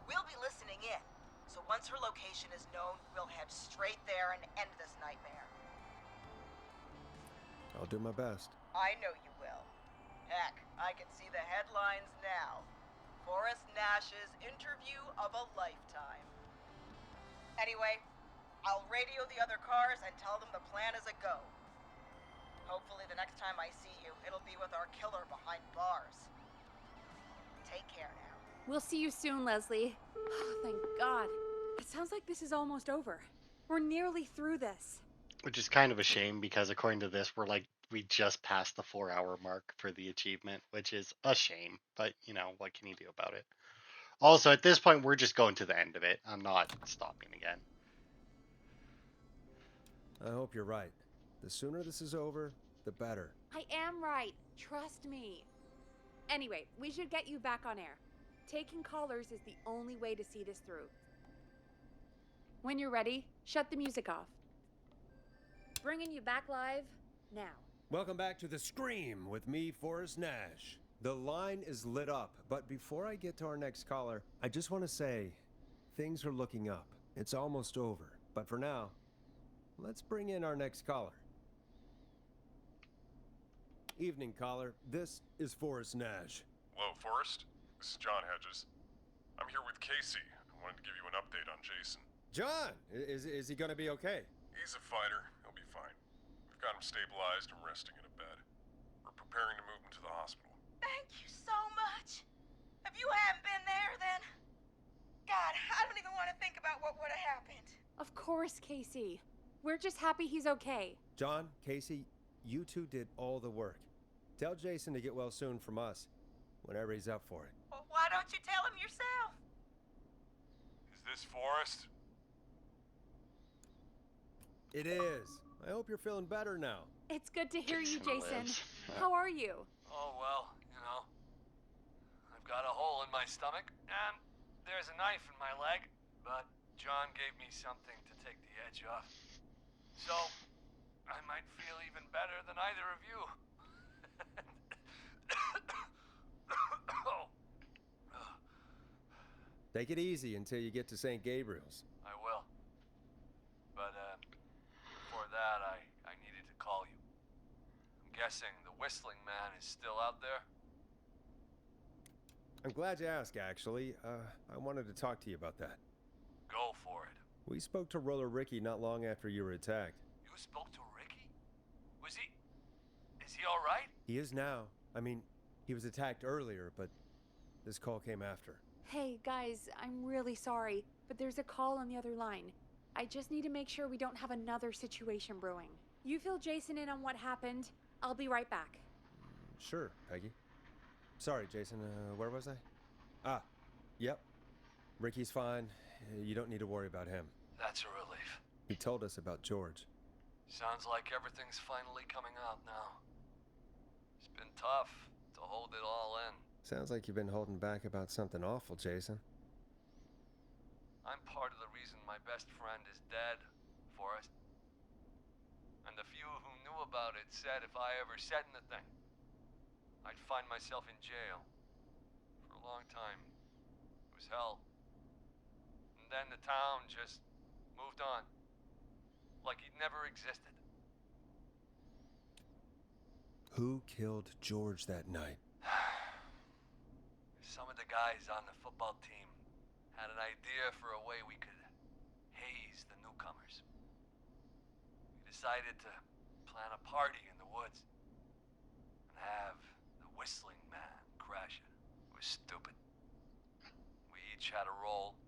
We'll be listening in, so once her location is known, we'll head straight there and end this nightmare. I'll do my best. I know you will. Heck, I can see the headlines now. Forrest Nash's interview of a lifetime. Anyway, I'll radio the other cars and tell them the plan is a go. Hopefully the next time I see you, it'll be with our killer behind bars. Take care now. We'll see you soon, Leslie. Oh, thank God. It sounds like this is almost over. We're nearly through this. Which is kind of a shame because according to this, we just passed the 4-hour mark for the achievement, which is a shame. But, you know, what can you do about it? Also, at this point, we're just going to the end of it. I'm not stopping again. I hope you're right. The sooner this is over, the better. I am right. Trust me. Anyway, we should get you back on air. Taking callers is the only way to see this through. When you're ready, shut the music off. Bringing you back live now. Welcome back to The Scream with me, Forrest Nash. The line is lit up, but before I get to our next caller, I just want to say, things are looking up. It's almost over. But for now, let's bring in our next caller. Evening, caller. This is Forrest Nash. Hello, Forrest. This is John Hedges. I'm here with Casey. I wanted to give you an update on Jason. John, is he gonna be okay? He's a fighter. He'll be fine. We've got him stabilized and resting in a bed. We're preparing to move him to the hospital. Thank you so much. If you hadn't been there, then... God, I don't even want to think about what would have happened. Of course, Casey. We're just happy he's okay. John, Casey, you two did all the work. Tell Jason to get well soon from us, whenever he's up for it. Well, why don't you tell him yourself? Is this Forrest? It is. I hope you're feeling better now. It's good to hear you, Jason Jason. lives. How are you? Oh, well, you know. I've got a hole in my stomach, and there's a knife in my leg, but John gave me something to take the edge off. So, I might feel even better than either of you. Take it easy until you get to St. Gabriel's. I will. But, before that, I needed to call you. I'm guessing the Whistling Man is still out there? I'm glad you asked, actually. I wanted to talk to you about that. Go for it. We spoke to Roller Ricky not long after you were attacked. You spoke to Ricky? Is he alright? He is now. I mean, he was attacked earlier, but this call came after. Hey, guys, I'm really sorry, but there's a call on the other line. I just need to make sure we don't have another situation brewing. You fill Jason in on what happened. I'll be right back. Sure, Peggy. Sorry, Jason, where was I? Yep. Ricky's fine. You don't need to worry about him. That's a relief. He told us about George. Sounds like everything's finally coming out now. It's been tough to hold it all in. Sounds like you've been holding back about something awful, Jason. I'm part of the reason my best friend is dead, Forrest. And the few who knew about it said if I ever said anything, I'd find myself in jail. For a long time. It was hell. And then the town just moved on. Like he'd never existed. Who killed George that night? Some of the guys on the football team had an idea for a way we could haze the newcomers. We decided to plan a party in the woods and have the Whistling Man crash it. It was stupid. We each had a role.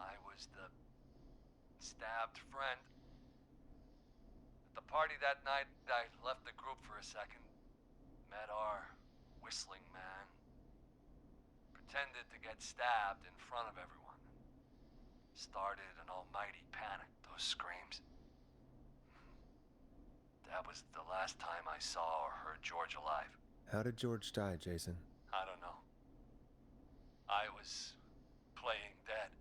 I was the stabbed friend. At the party that night, I left the group for a second, met our Whistling Man, pretended to get stabbed in front of everyone. Started an almighty panic, those screams. That was the last time I saw or heard George alive. How did George die, Jason? I don't know. I was playing dead.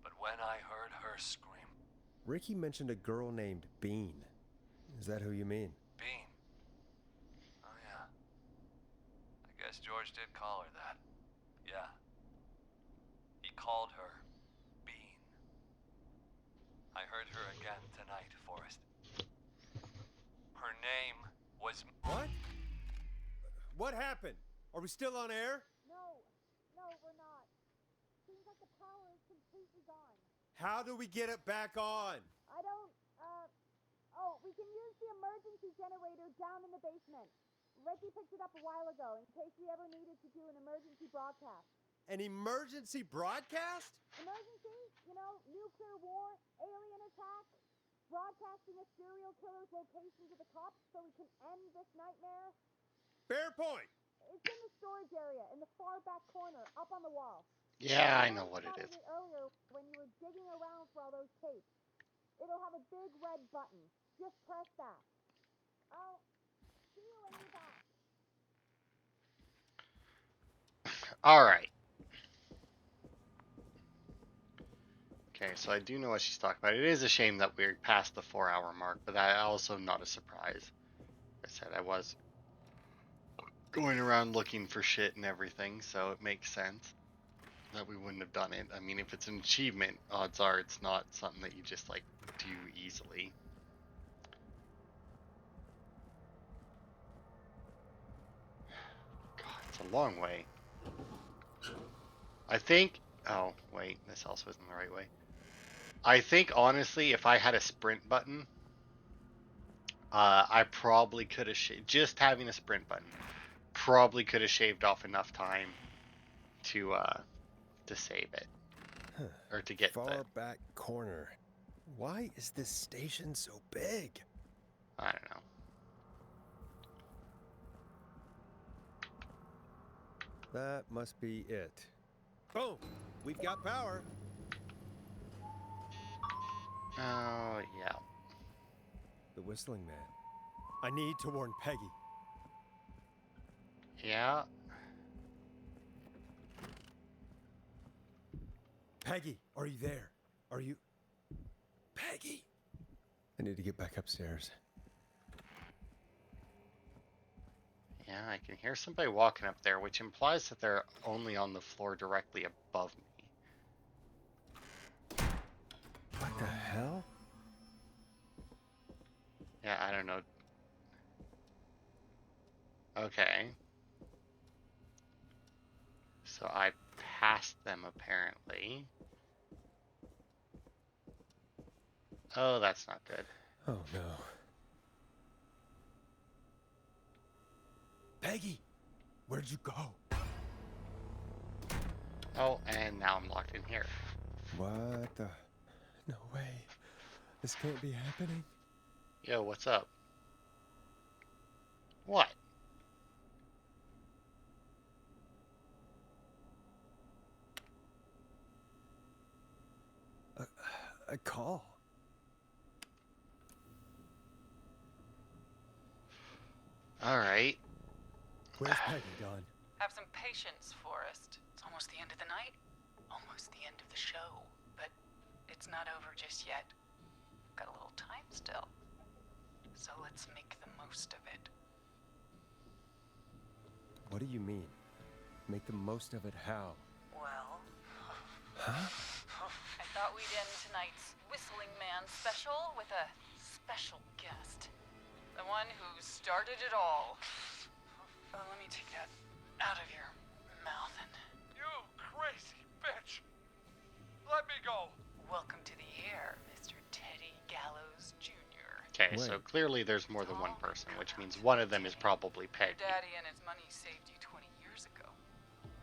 But when I heard her scream... Ricky mentioned a girl named Bean. Is that who you mean? Bean? Oh yeah. I guess George did call her that. Yeah. He called her Bean. I heard her again tonight, Forrest. Her name was... What? What happened? Are we still on air? No, we're not. Seems like the power is completely gone. How do we get it back on? I don't, oh, we can use the emergency generator down in the basement. Ricky picked it up a while ago in case we ever needed to do an emergency broadcast. An emergency broadcast? Emergency? You know, nuclear war, alien attack, broadcasting a serial killer's location to the cops so we can end this nightmare. Fair point. It's in the storage area in the far back corner, up on the wall. Yeah, I know what it is. Earlier when you were digging around for all those tapes. It'll have a big red button. Just press that. I'll see you when you're back. All right. Okay, so I do know what she's talking about. It is a shame that we're past the 4-hour mark, but that also not a surprise. Like I said, I was going around looking for shit and everything, so it makes sense that we wouldn't have done it. I mean, if it's an achievement, odds are it's not something that you just like do easily. God, it's a long way. I think, oh wait, this also isn't the right way. I think honestly, if I had a sprint button, I probably could have just having a sprint button probably could have shaved off enough time to save it, or to get far back corner. Why is this station so big? I don't know. That must be it. Boom! We've got power. Oh yeah. The Whistling Man. I need to warn Peggy. Yeah. Peggy, are you there? Are you... Peggy? I need to get back upstairs. Yeah, I can hear somebody walking up there, which implies that they're only on the floor directly above me. What the hell? Yeah, I don't know. Okay. So I passed them apparently. Oh, that's not good. Oh no. Peggy, where'd you go? Oh, and now I'm locked in here. What the? No way. This can't be happening. Yo, what's up? What? A call. All right. Where's Peggy gone? Have some patience, Forrest. It's almost the end of the night. Almost the end of the show. But it's not over just yet. Got a little time still. So let's make the most of it. What do you mean? Make the most of it how? Well... Huh? I thought we'd end tonight's Whistling Man special with a special guest. The one who started it all. Let me take that out of your mouth and... You crazy bitch! Let me go! Welcome to the air, Mr. Teddy Gallows Jr. Okay, so clearly there's more than one person, which means one of them is probably Peggy. Your daddy and his money saved you 20 years ago.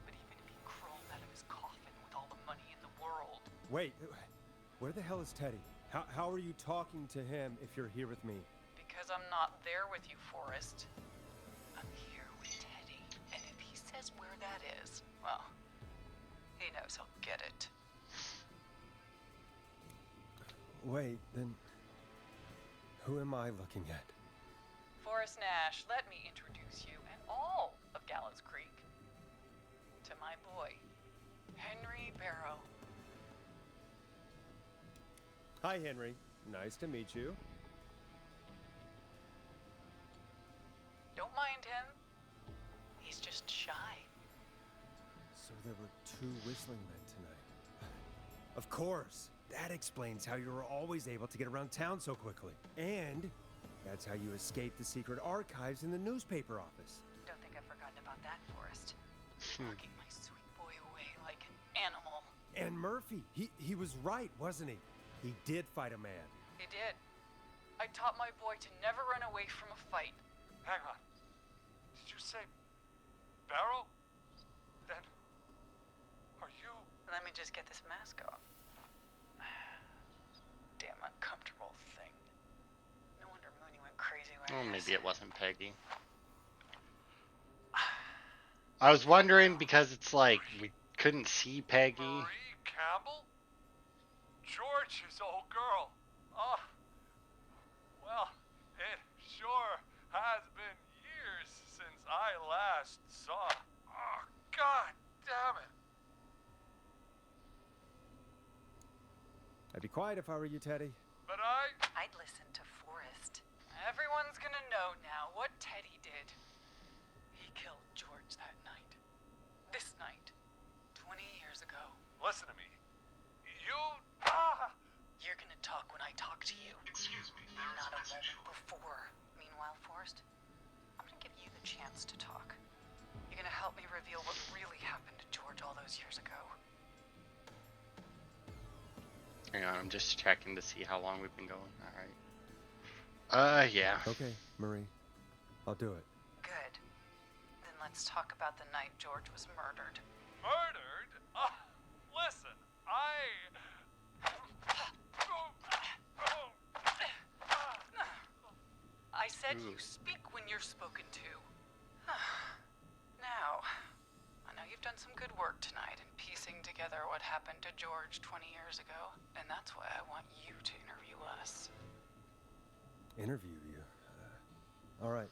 But even if he crawled out of his coffin with all the money in the world... Wait, where the hell is Teddy? How are you talking to him if you're here with me? Because I'm not there with you, Forrest. I'm here with Teddy. And if he says where that is, well, he knows he'll get it. Wait, then... Who am I looking at? Forrest Nash, let me introduce you and all of Gallows Creek to my boy, Henry Barrow. Hi, Henry. Nice to meet you. Don't mind him. He's just shy. So there were 2 Whistling Men tonight. Of course. That explains how you were always able to get around town so quickly. And that's how you escaped the secret archives in the newspaper office. Don't think I forgot locking my sweet boy away like an animal. And Murphy, he was right, wasn't he? He did fight a man. He did. I taught my boy to never run away from a fight. Hang on. Did you say Barrow? Then are you? Let me just get this mask off. Damn uncomfortable thing. No wonder Mooney went crazy when Well, I maybe it wasn't Peggy. I was wondering because it's like we couldn't see Peggy. Marie Campbell? George's old girl. Oh, well, it sure has been years since I last saw. Oh, God damn it. I'd be quiet if I were you, Teddy. But I'd listen to Forrest. Everyone's gonna know now what Teddy did. He killed George that night. This night. 20 years ago. listen to me. You're gonna talk when I talk to you. Excuse me, Not a moment before. Meanwhile, Forrest, I'm gonna give you the chance to talk. You're gonna help me reveal what really happened to George all those years ago. Hang on, I'm just checking to see how long we've been going. Alright. Yeah. Okay, Marie. I'll do it. Good. Then let's talk about the night George was murdered. Murdered? Listen, I said you Ooh. speak when you're spoken to. Now, I know you've done some good work tonight in piecing together what happened to George 20 years ago, and that's why I want you to interview us. Interview you? All right.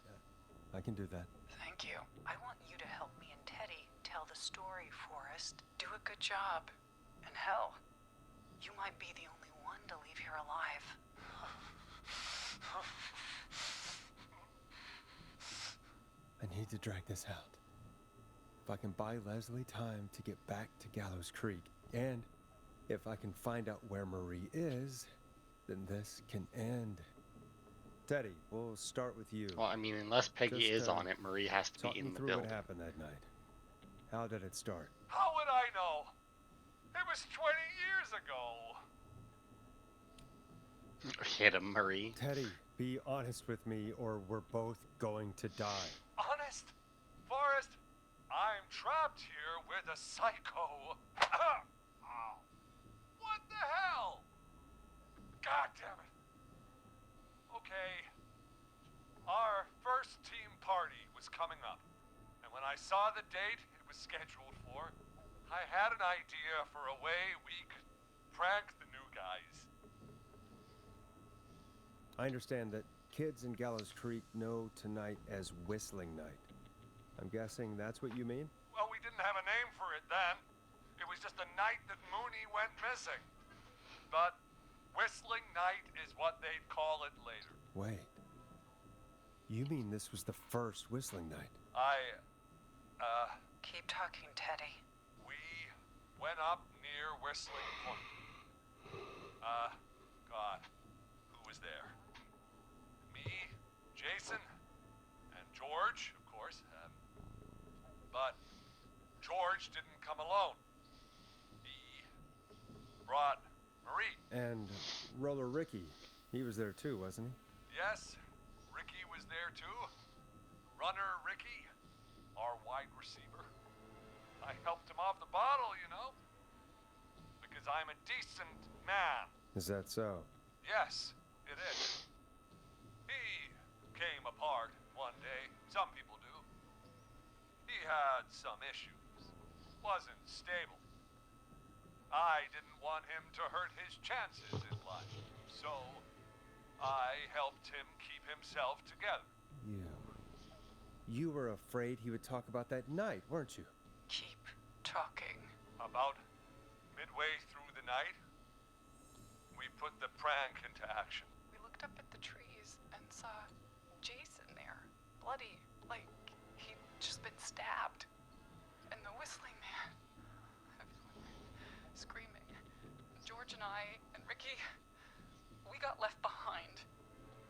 I can do that. Thank you. I want you to help me and Teddy tell the story, Forrest. Do a good job. And hell, you might be the only one to leave here alive. I need to drag this out. If I can buy Leslie time to get back to Gallows Creek, and if I can find out where Marie is, then this can end. Teddy, we'll start with you. Well, I mean, unless Peggy Just, is on it, Marie has to Talk be me in the through building. what happened that night. How did it start? how would I know? It was 20 years ago. Hit him, Marie. Teddy, be honest with me or we're both going to die. Honest? Forrest, I'm trapped here with a psycho. What the hell? God damn it. Okay. Our first team party was coming up. And when I saw the date it was scheduled for, I had an idea for a way we could prank the new guys. I understand that kids in Gallows Creek know tonight as Whistling Night. I'm guessing that's what you mean? Well, we didn't have a name for it then. It was just the night that Mooney went missing. But Whistling Night is what they'd call it later. Wait. You mean this was the first Whistling Night? Keep talking, Teddy. We went up near Whistling Point. God, who was there? Me, Jason, and George, of course. But George didn't come alone. He brought Marie. And Roller Ricky, he was there too, wasn't he? Yes, Ricky was there too. Runner Ricky, our wide receiver. I helped him off the bottle, you know. Because I'm a decent man. Is that so? Yes, it is. He came apart one day. Some people do. He had some issues. Wasn't stable. I didn't want him to hurt his chances in life. So, I helped him keep himself together. You were afraid he would talk about that night, weren't you? Keep talking. About midway through the night, we put the prank into action. We looked up at the trees and saw Jason there, bloody, like he'd just been stabbed. And the Whistling Man, screaming. George and I and Ricky, we got left behind.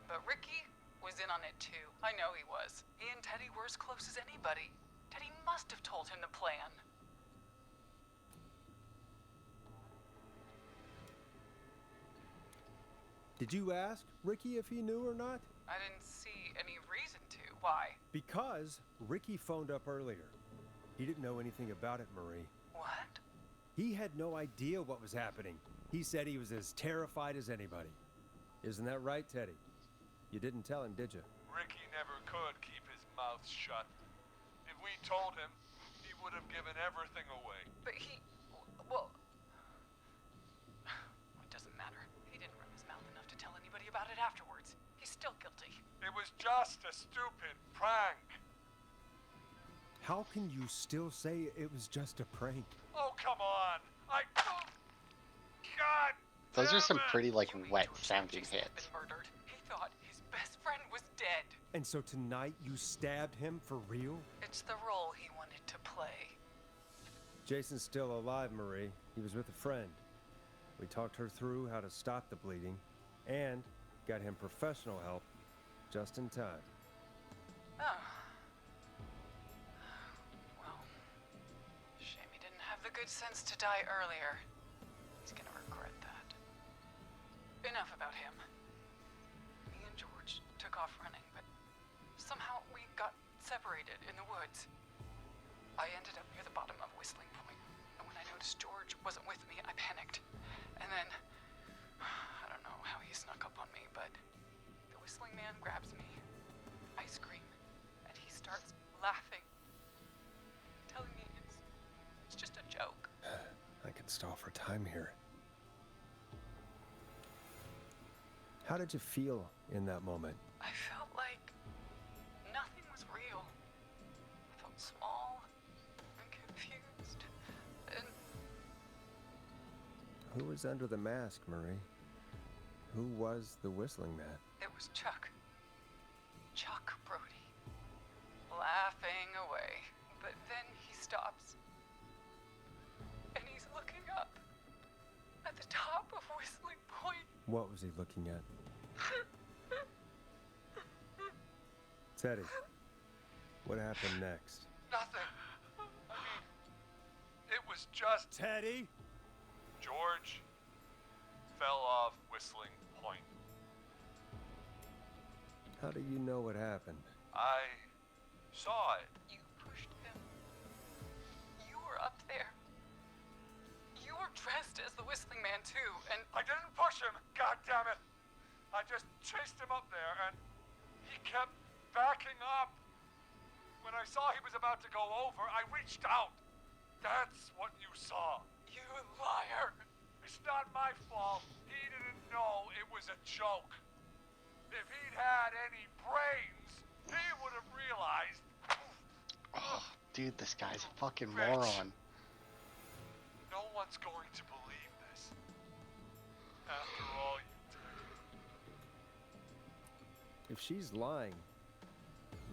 But Ricky was in on it too. I know he was. He and Teddy were as close as anybody. Teddy must must have told him the plan. Did you ask Ricky if he knew or not? I didn't see any reason to. Why? Because Ricky phoned up earlier. He didn't know anything about it, Marie. What? He had no idea what was happening. He said he was as terrified as anybody. Isn't that right, Teddy? You didn't tell him, did you? Ricky never could keep his mouth shut. If we told him, he would have given everything away. But he... well... It doesn't matter. He didn't run his mouth enough to tell anybody about it afterwards. He's still guilty. It was just a stupid prank. How can you still say it was just a prank? Oh, come on. God! Those are damn some it. pretty like You mean wet George sounding Jason had hits. been murdered? He thought his best friend was dead. And so tonight you stabbed him for real? It's the role he wanted to play. Jason's still alive, Marie. He was with a friend. We talked her through how to stop the bleeding and got him professional help just in time. Oh. Well, shame he didn't have the good sense to die earlier. He's gonna regret that. Enough about him. Me and George took off running, but somehow we got separated in the woods. I ended up near the bottom of Whistling Point, and when I noticed George wasn't with me, I panicked. And then, I don't know how he snuck up on me, but the Whistling Man grabs me. I scream, and he starts laughing, telling me it's just a joke. I can stall for time here. How did you feel in that moment? I felt like nothing was real. I felt small and confused, and Who was under the mask, Marie? Who was the Whistling Man? it was Chuck. Chuck Brody. Laughing away. But then he stops. And he's looking up. At the top of Whistling Point. What was he looking at? Teddy, what happened next? Nothing. I mean, it was just Teddy? George fell off Whistling Point. How do you know what happened? I saw it. You pushed him. You were up there. You were dressed as the Whistling Man too, and I didn't push him. God damn it. I just chased him up there and he kept backing up. When I saw he was about to go over, I reached out. That's what you saw. you liar. It's not my fault. He didn't know it was a joke. If he'd had any brains, he would have realized. Oh, dude, this guy's a fucking Rich. moron. No one's going to believe this. After all you did. If she's lying,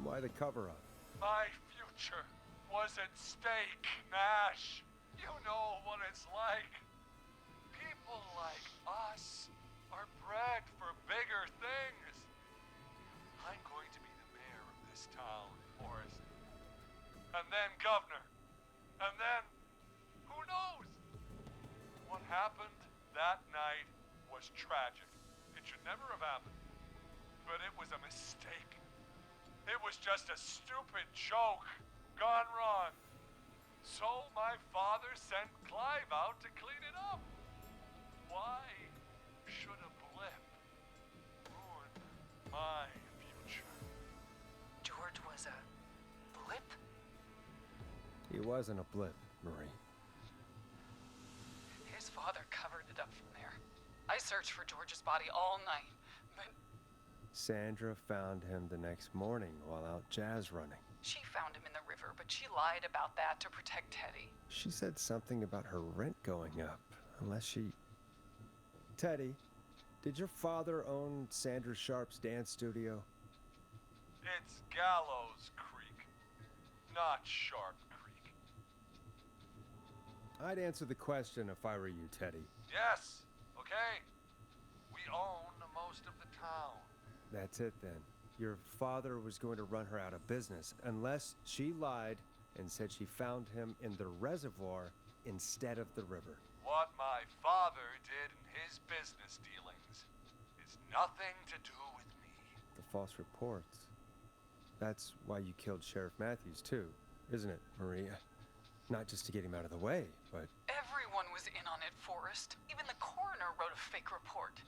why the cover-up? My future was at stake, Nash. You know what it's like. People like us are bred for bigger things. I'm going to be the mayor of this town, Forrest. And then governor. And then, who knows? What happened that night was tragic. It should never have happened. But it was a mistake. It was just a stupid joke gone wrong. So my father sent Clive out to clean it up. Why should a blip ruin my future? George was a blip? He wasn't a blip, Marie. His father covered it up from there. I searched for George's body all night, but Sandra found him the next morning while out jazz running. she found him in the river, but she lied about that to protect Teddy. She said something about her rent going up, unless she... Teddy, did your father own Sandra Sharp's dance studio? It's Gallows Creek, not Sharp Creek. I'd answer the question if I were you, Teddy. Yes, okay. We own most of the town. That's it then. Your father was going to run her out of business unless she lied and said she found him in the reservoir instead of the river. What my father did in his business dealings is nothing to do with me. The false reports. That's why you killed Sheriff Matthews, too, isn't it, Maria? Not just to get him out of the way, but... Everyone was in on it, Forrest. Even the coroner wrote a fake report.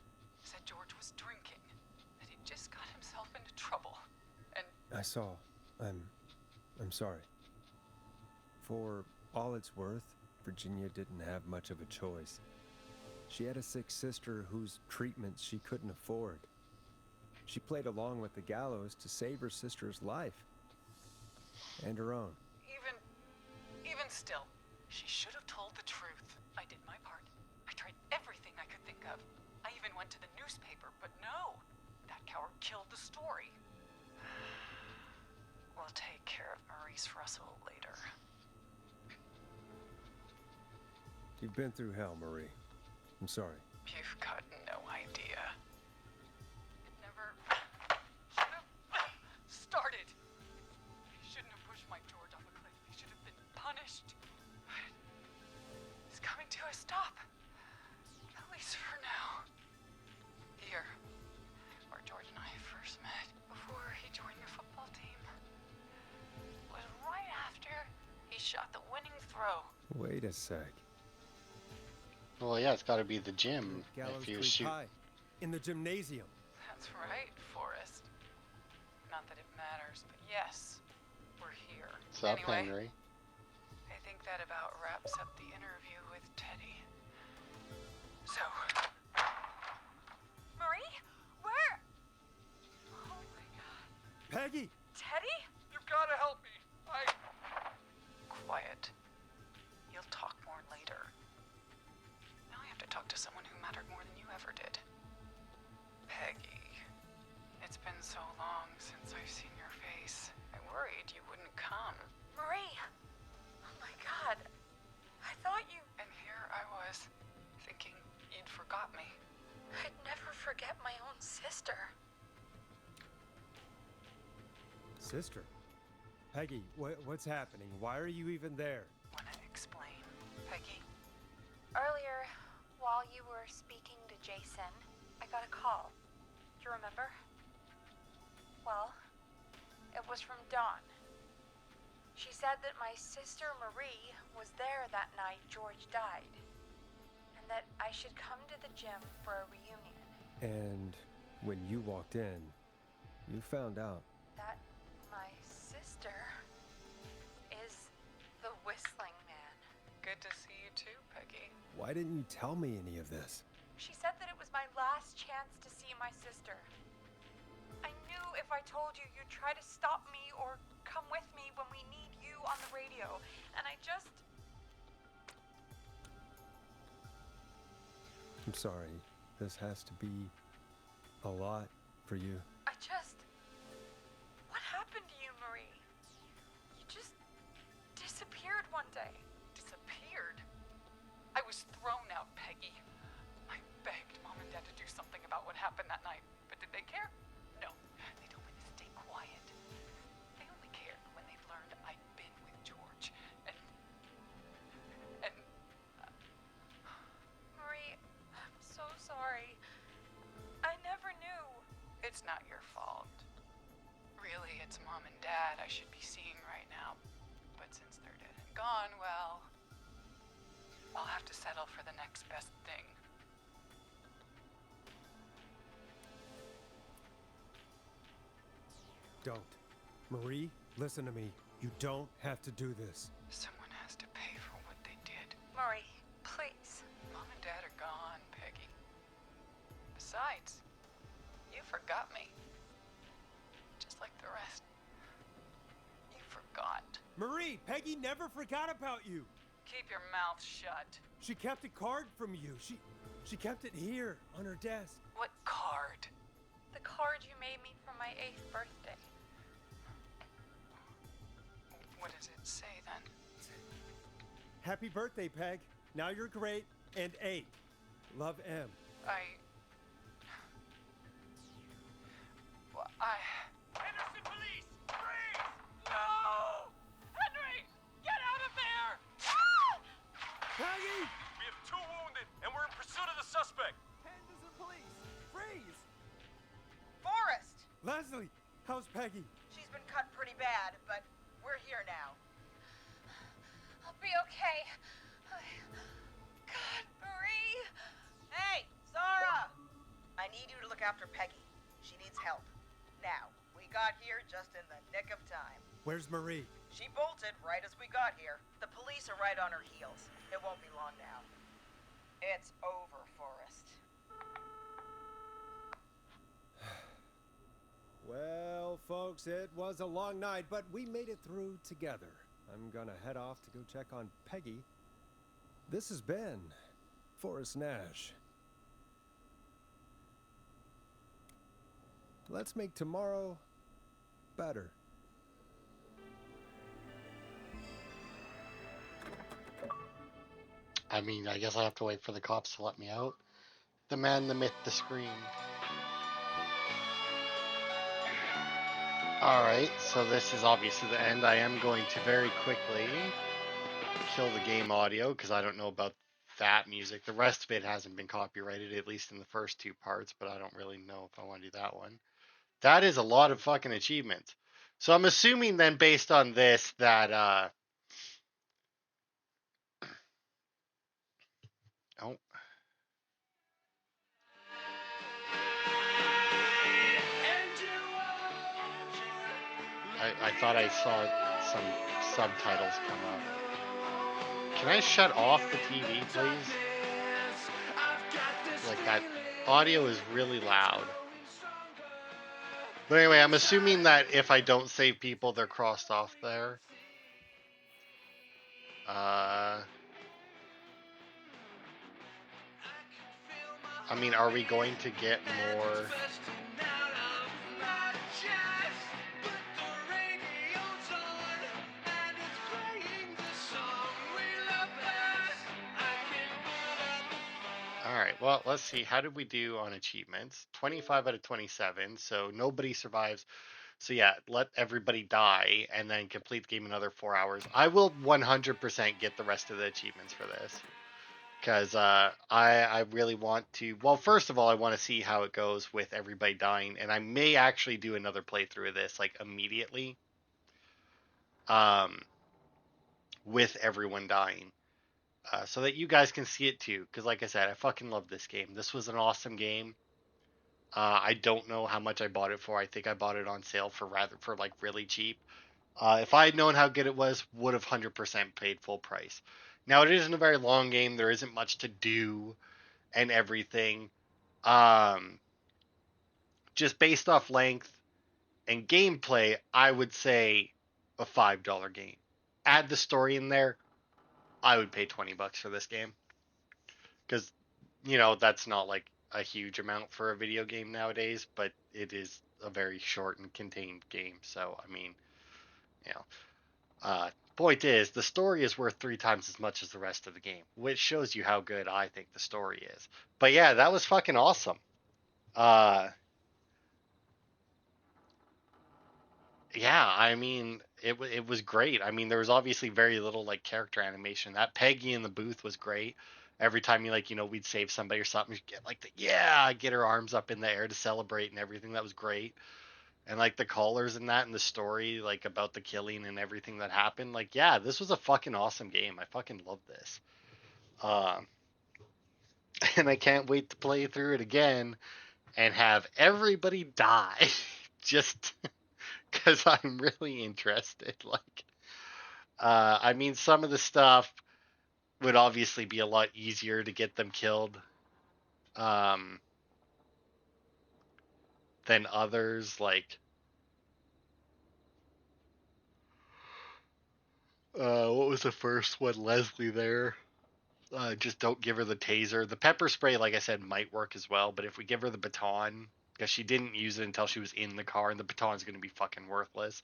Said George was drinking, that he just got himself into trouble. And I saw. I'm sorry. For all it's worth, Virginia didn't have much of a choice. She had a sick sister whose treatment she couldn't afford. She played along with the gallows to save her sister's life. And her own. even still, she should have told the truth. I did my part. I tried everything I could think of. I even went to the newspaper, but no. That coward killed the story. We'll take care of Maurice Russell later. You've been through hell, Marie. I'm sorry. You've got no idea. It never should have started. He shouldn't have pushed my George off a cliff. He should have been punished. It's coming to a stop. At least for now. Here, where George and I first met, before he joined the football team, was right after he shot the winning throw. Wait a sec. Well, yeah, it's got to be the gym Gallows if you Creek shoot. High, in the gymnasium. That's right, Forrest. Not that it matters, but yes, we're here. What's up, Anyway, Henry? I think that about wraps up the interview with Teddy. So, Marie? Where? Oh my god. Peggy! Teddy? You've got to help me. quiet. You'll talk more later. Now I have to talk to someone who mattered more than you ever did. Peggy. It's been so long since I've seen your face. I worried you wouldn't come. Marie! Oh my god. I thought you... And here I was, thinking you'd forgot me. I'd never forget my own sister. Sister? Peggy, what's happening? Why are you even there? Wanna explain, Peggy? Earlier, while you were speaking to Jason, I got a call. Do you remember? Well, it was from Dawn. She said that my sister Marie was there that night George died, and that I should come to the gym for a reunion. And when you walked in, you found out. That my sister is the Whistling Man. Good to see you too, Peggy. Why didn't you tell me any of this? She said that it was my last chance to see my sister. I knew if I told you, you'd try to stop me or come with me when we need you on the radio. And I just... I'm sorry. This has to be a lot for you. What happened to you, Marie? You just disappeared one day. Disappeared? I was thrown out, Peggy. I begged Mom and Dad to do something about what happened that night, but did they care? No. They told me to stay quiet. They only cared when they learned I'd been with George. And Marie, I'm so sorry. I never knew. it's not your fault. Really, it's Mom and Dad I should be seeing right now. But since they're dead and gone, well, I'll have to settle for the next best thing. Don't. Marie, listen to me. You don't have to do this. Someone has to pay for what they did. Marie, please. Mom and Dad are gone, Peggy. Besides, you forgot me. Just like the rest. You forgot. Marie, Peggy never forgot about you. Keep your mouth shut. She kept a card from you. She kept it here on her desk. What card? The card you made me for my 8th birthday. What does it say then? Happy birthday, Peg. Now you're great and 8. Love, M. Henderson police! Freeze! No! Henry! Peggy! We have 2 wounded, and we're in pursuit of the suspect. Hands the police! Freeze! Forrest! Leslie, how's Peggy? She's been cut pretty bad, but we're here now. I'll be okay. God, Marie. Hey, Zara! I need you to look after Peggy. She needs help. Now, we got here just in the nick of time. Where's Marie? She bolted right as we got here. The police are right on her heels. It won't be long now. It's over, Forrest. Well, folks, it was a long night, but we made it through together. I'm gonna head off to go check on Peggy. This has been Forrest Nash. Let's make tomorrow better. I mean, I guess I have to wait for the cops to let me out. The man, the myth, the scream. Alright, so this is obviously the end. I am going to very quickly kill the game audio because I don't know about that music. The rest of it hasn't been copyrighted, at least in the first 2 parts, but I don't really know if I want to do that one. That is a lot of fucking achievements. So I'm assuming then, based on this, that oh, I thought I saw some subtitles come up. Can I shut off the TV, please? Like, that audio is really loud. But anyway, I'm assuming that if I don't save people, they're crossed off there. I mean, are we going to get more? Alright, well, let's see. How did we do on achievements? 25 out of 27, so nobody survives. So yeah, let everybody die and then complete the game in another 4 hours. I will 100% get the rest of the achievements for this. Because I really want to... Well, first of all, I want to see how it goes with everybody dying. And I may actually do another playthrough of this, like, immediately. With everyone dying. So that you guys can see it too. Because like I said, I fucking love this game. This was an awesome game. I don't know how much I bought it for. I think I bought it on sale for like really cheap. If I had known how good it was, would have 100% paid full price. Now, it isn't a very long game. There isn't much to do and everything. Just based off length and gameplay, I would say a $5 game. Add the story in there, I would pay $20 for this game. Because, you know, that's not like a huge amount for a video game nowadays, but it is a very short and contained game. So, I mean, you know, point is, the story is worth 3 times as much as the rest of the game, which shows you how good I think the story is. But yeah, that was fucking awesome. Yeah, I mean, it was great. I mean, there was obviously very little like character animation. That Peggy in the booth was great. Every time you like, you know, we'd save somebody or something, you'd get like get her arms up in the air to celebrate and everything. That was great. And like the callers in that and the story like about the killing and everything that happened. Like, yeah, this was a fucking awesome game. I fucking love this. And I can't wait to play through it again and have everybody die. Just because I'm really interested. Like, I mean, some of the stuff would obviously be a lot easier to get them killed than others. Like, what was the first one? Leslie there. Just don't give her the taser. The pepper spray, like I said, might work as well. But if we give her the baton, because she didn't use it until she was in the car, and the baton's going to be fucking worthless.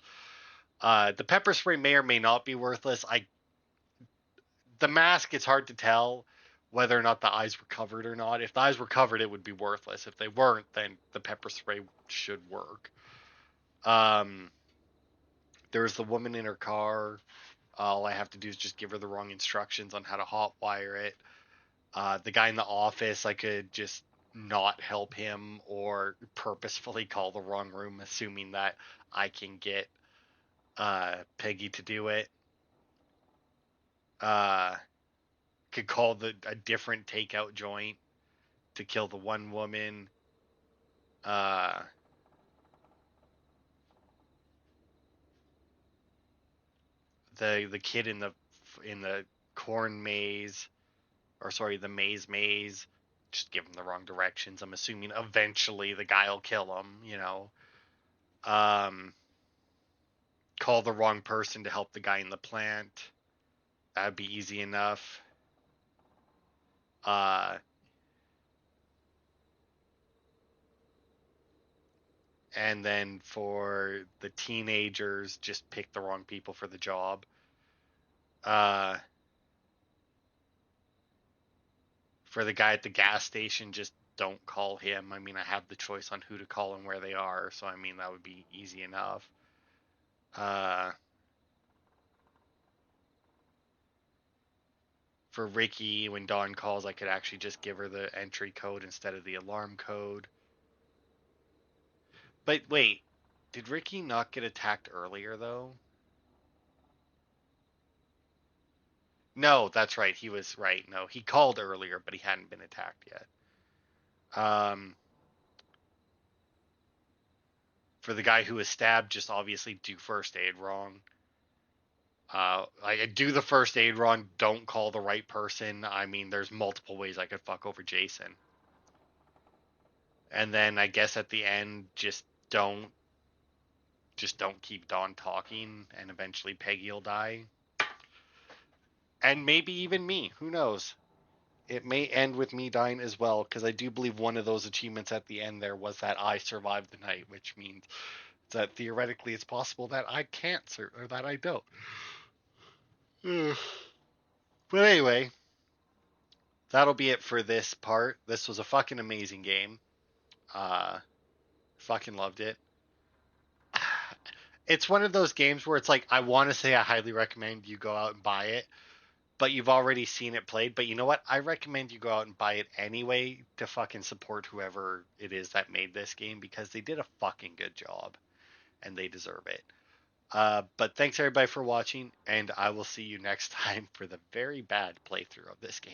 The pepper spray may or may not be worthless. The mask, it's hard to tell whether or not the eyes were covered or not. If the eyes were covered, it would be worthless. If they weren't, then the pepper spray should work. There was the woman in her car. All I have to do is just give her the wrong instructions on how to hotwire it. The guy in the office, I could just not help him or purposefully call the wrong room, assuming that I can get Peggy to do it. Could call a different takeout joint to kill the one woman. The kid in the corn maze, or sorry, the maze. Just give him the wrong directions. I'm assuming eventually the guy will kill him. Call the wrong person to help the guy in the plant. That'd be easy enough. And then for the teenagers, just pick the wrong people for the job. For the guy at the gas station, just don't call him. I mean, I have the choice on who to call and where they are, so I mean, that would be easy enough. For Ricky, when Dawn calls, I could actually just give her the entry code instead of the alarm code. But wait, did Ricky not get attacked earlier, though? No, that's right. He was right. No, he called earlier, but he hadn't been attacked yet. For the guy who was stabbed, just obviously do first aid wrong. I do the first aid wrong, don't call the right person. I mean, there's multiple ways I could fuck over Jason. And then I guess at the end, just don't keep Dawn talking, and eventually Peggy will die. And maybe even me. Who knows? It may end with me dying as well, because I do believe one of those achievements at the end there was that I survived the night, which means that theoretically it's possible that I can't, or that I don't. But anyway, that'll be it for this part. This was a fucking amazing game. Fucking loved it. It's one of those games where it's like, I want to say I highly recommend you go out and buy it, but you've already seen it played. But you know what? I recommend you go out and buy it anyway to fucking support whoever it is that made this game, because they did a fucking good job and they deserve it. But thanks everybody for watching, and I will see you next time for the very bad playthrough of this game.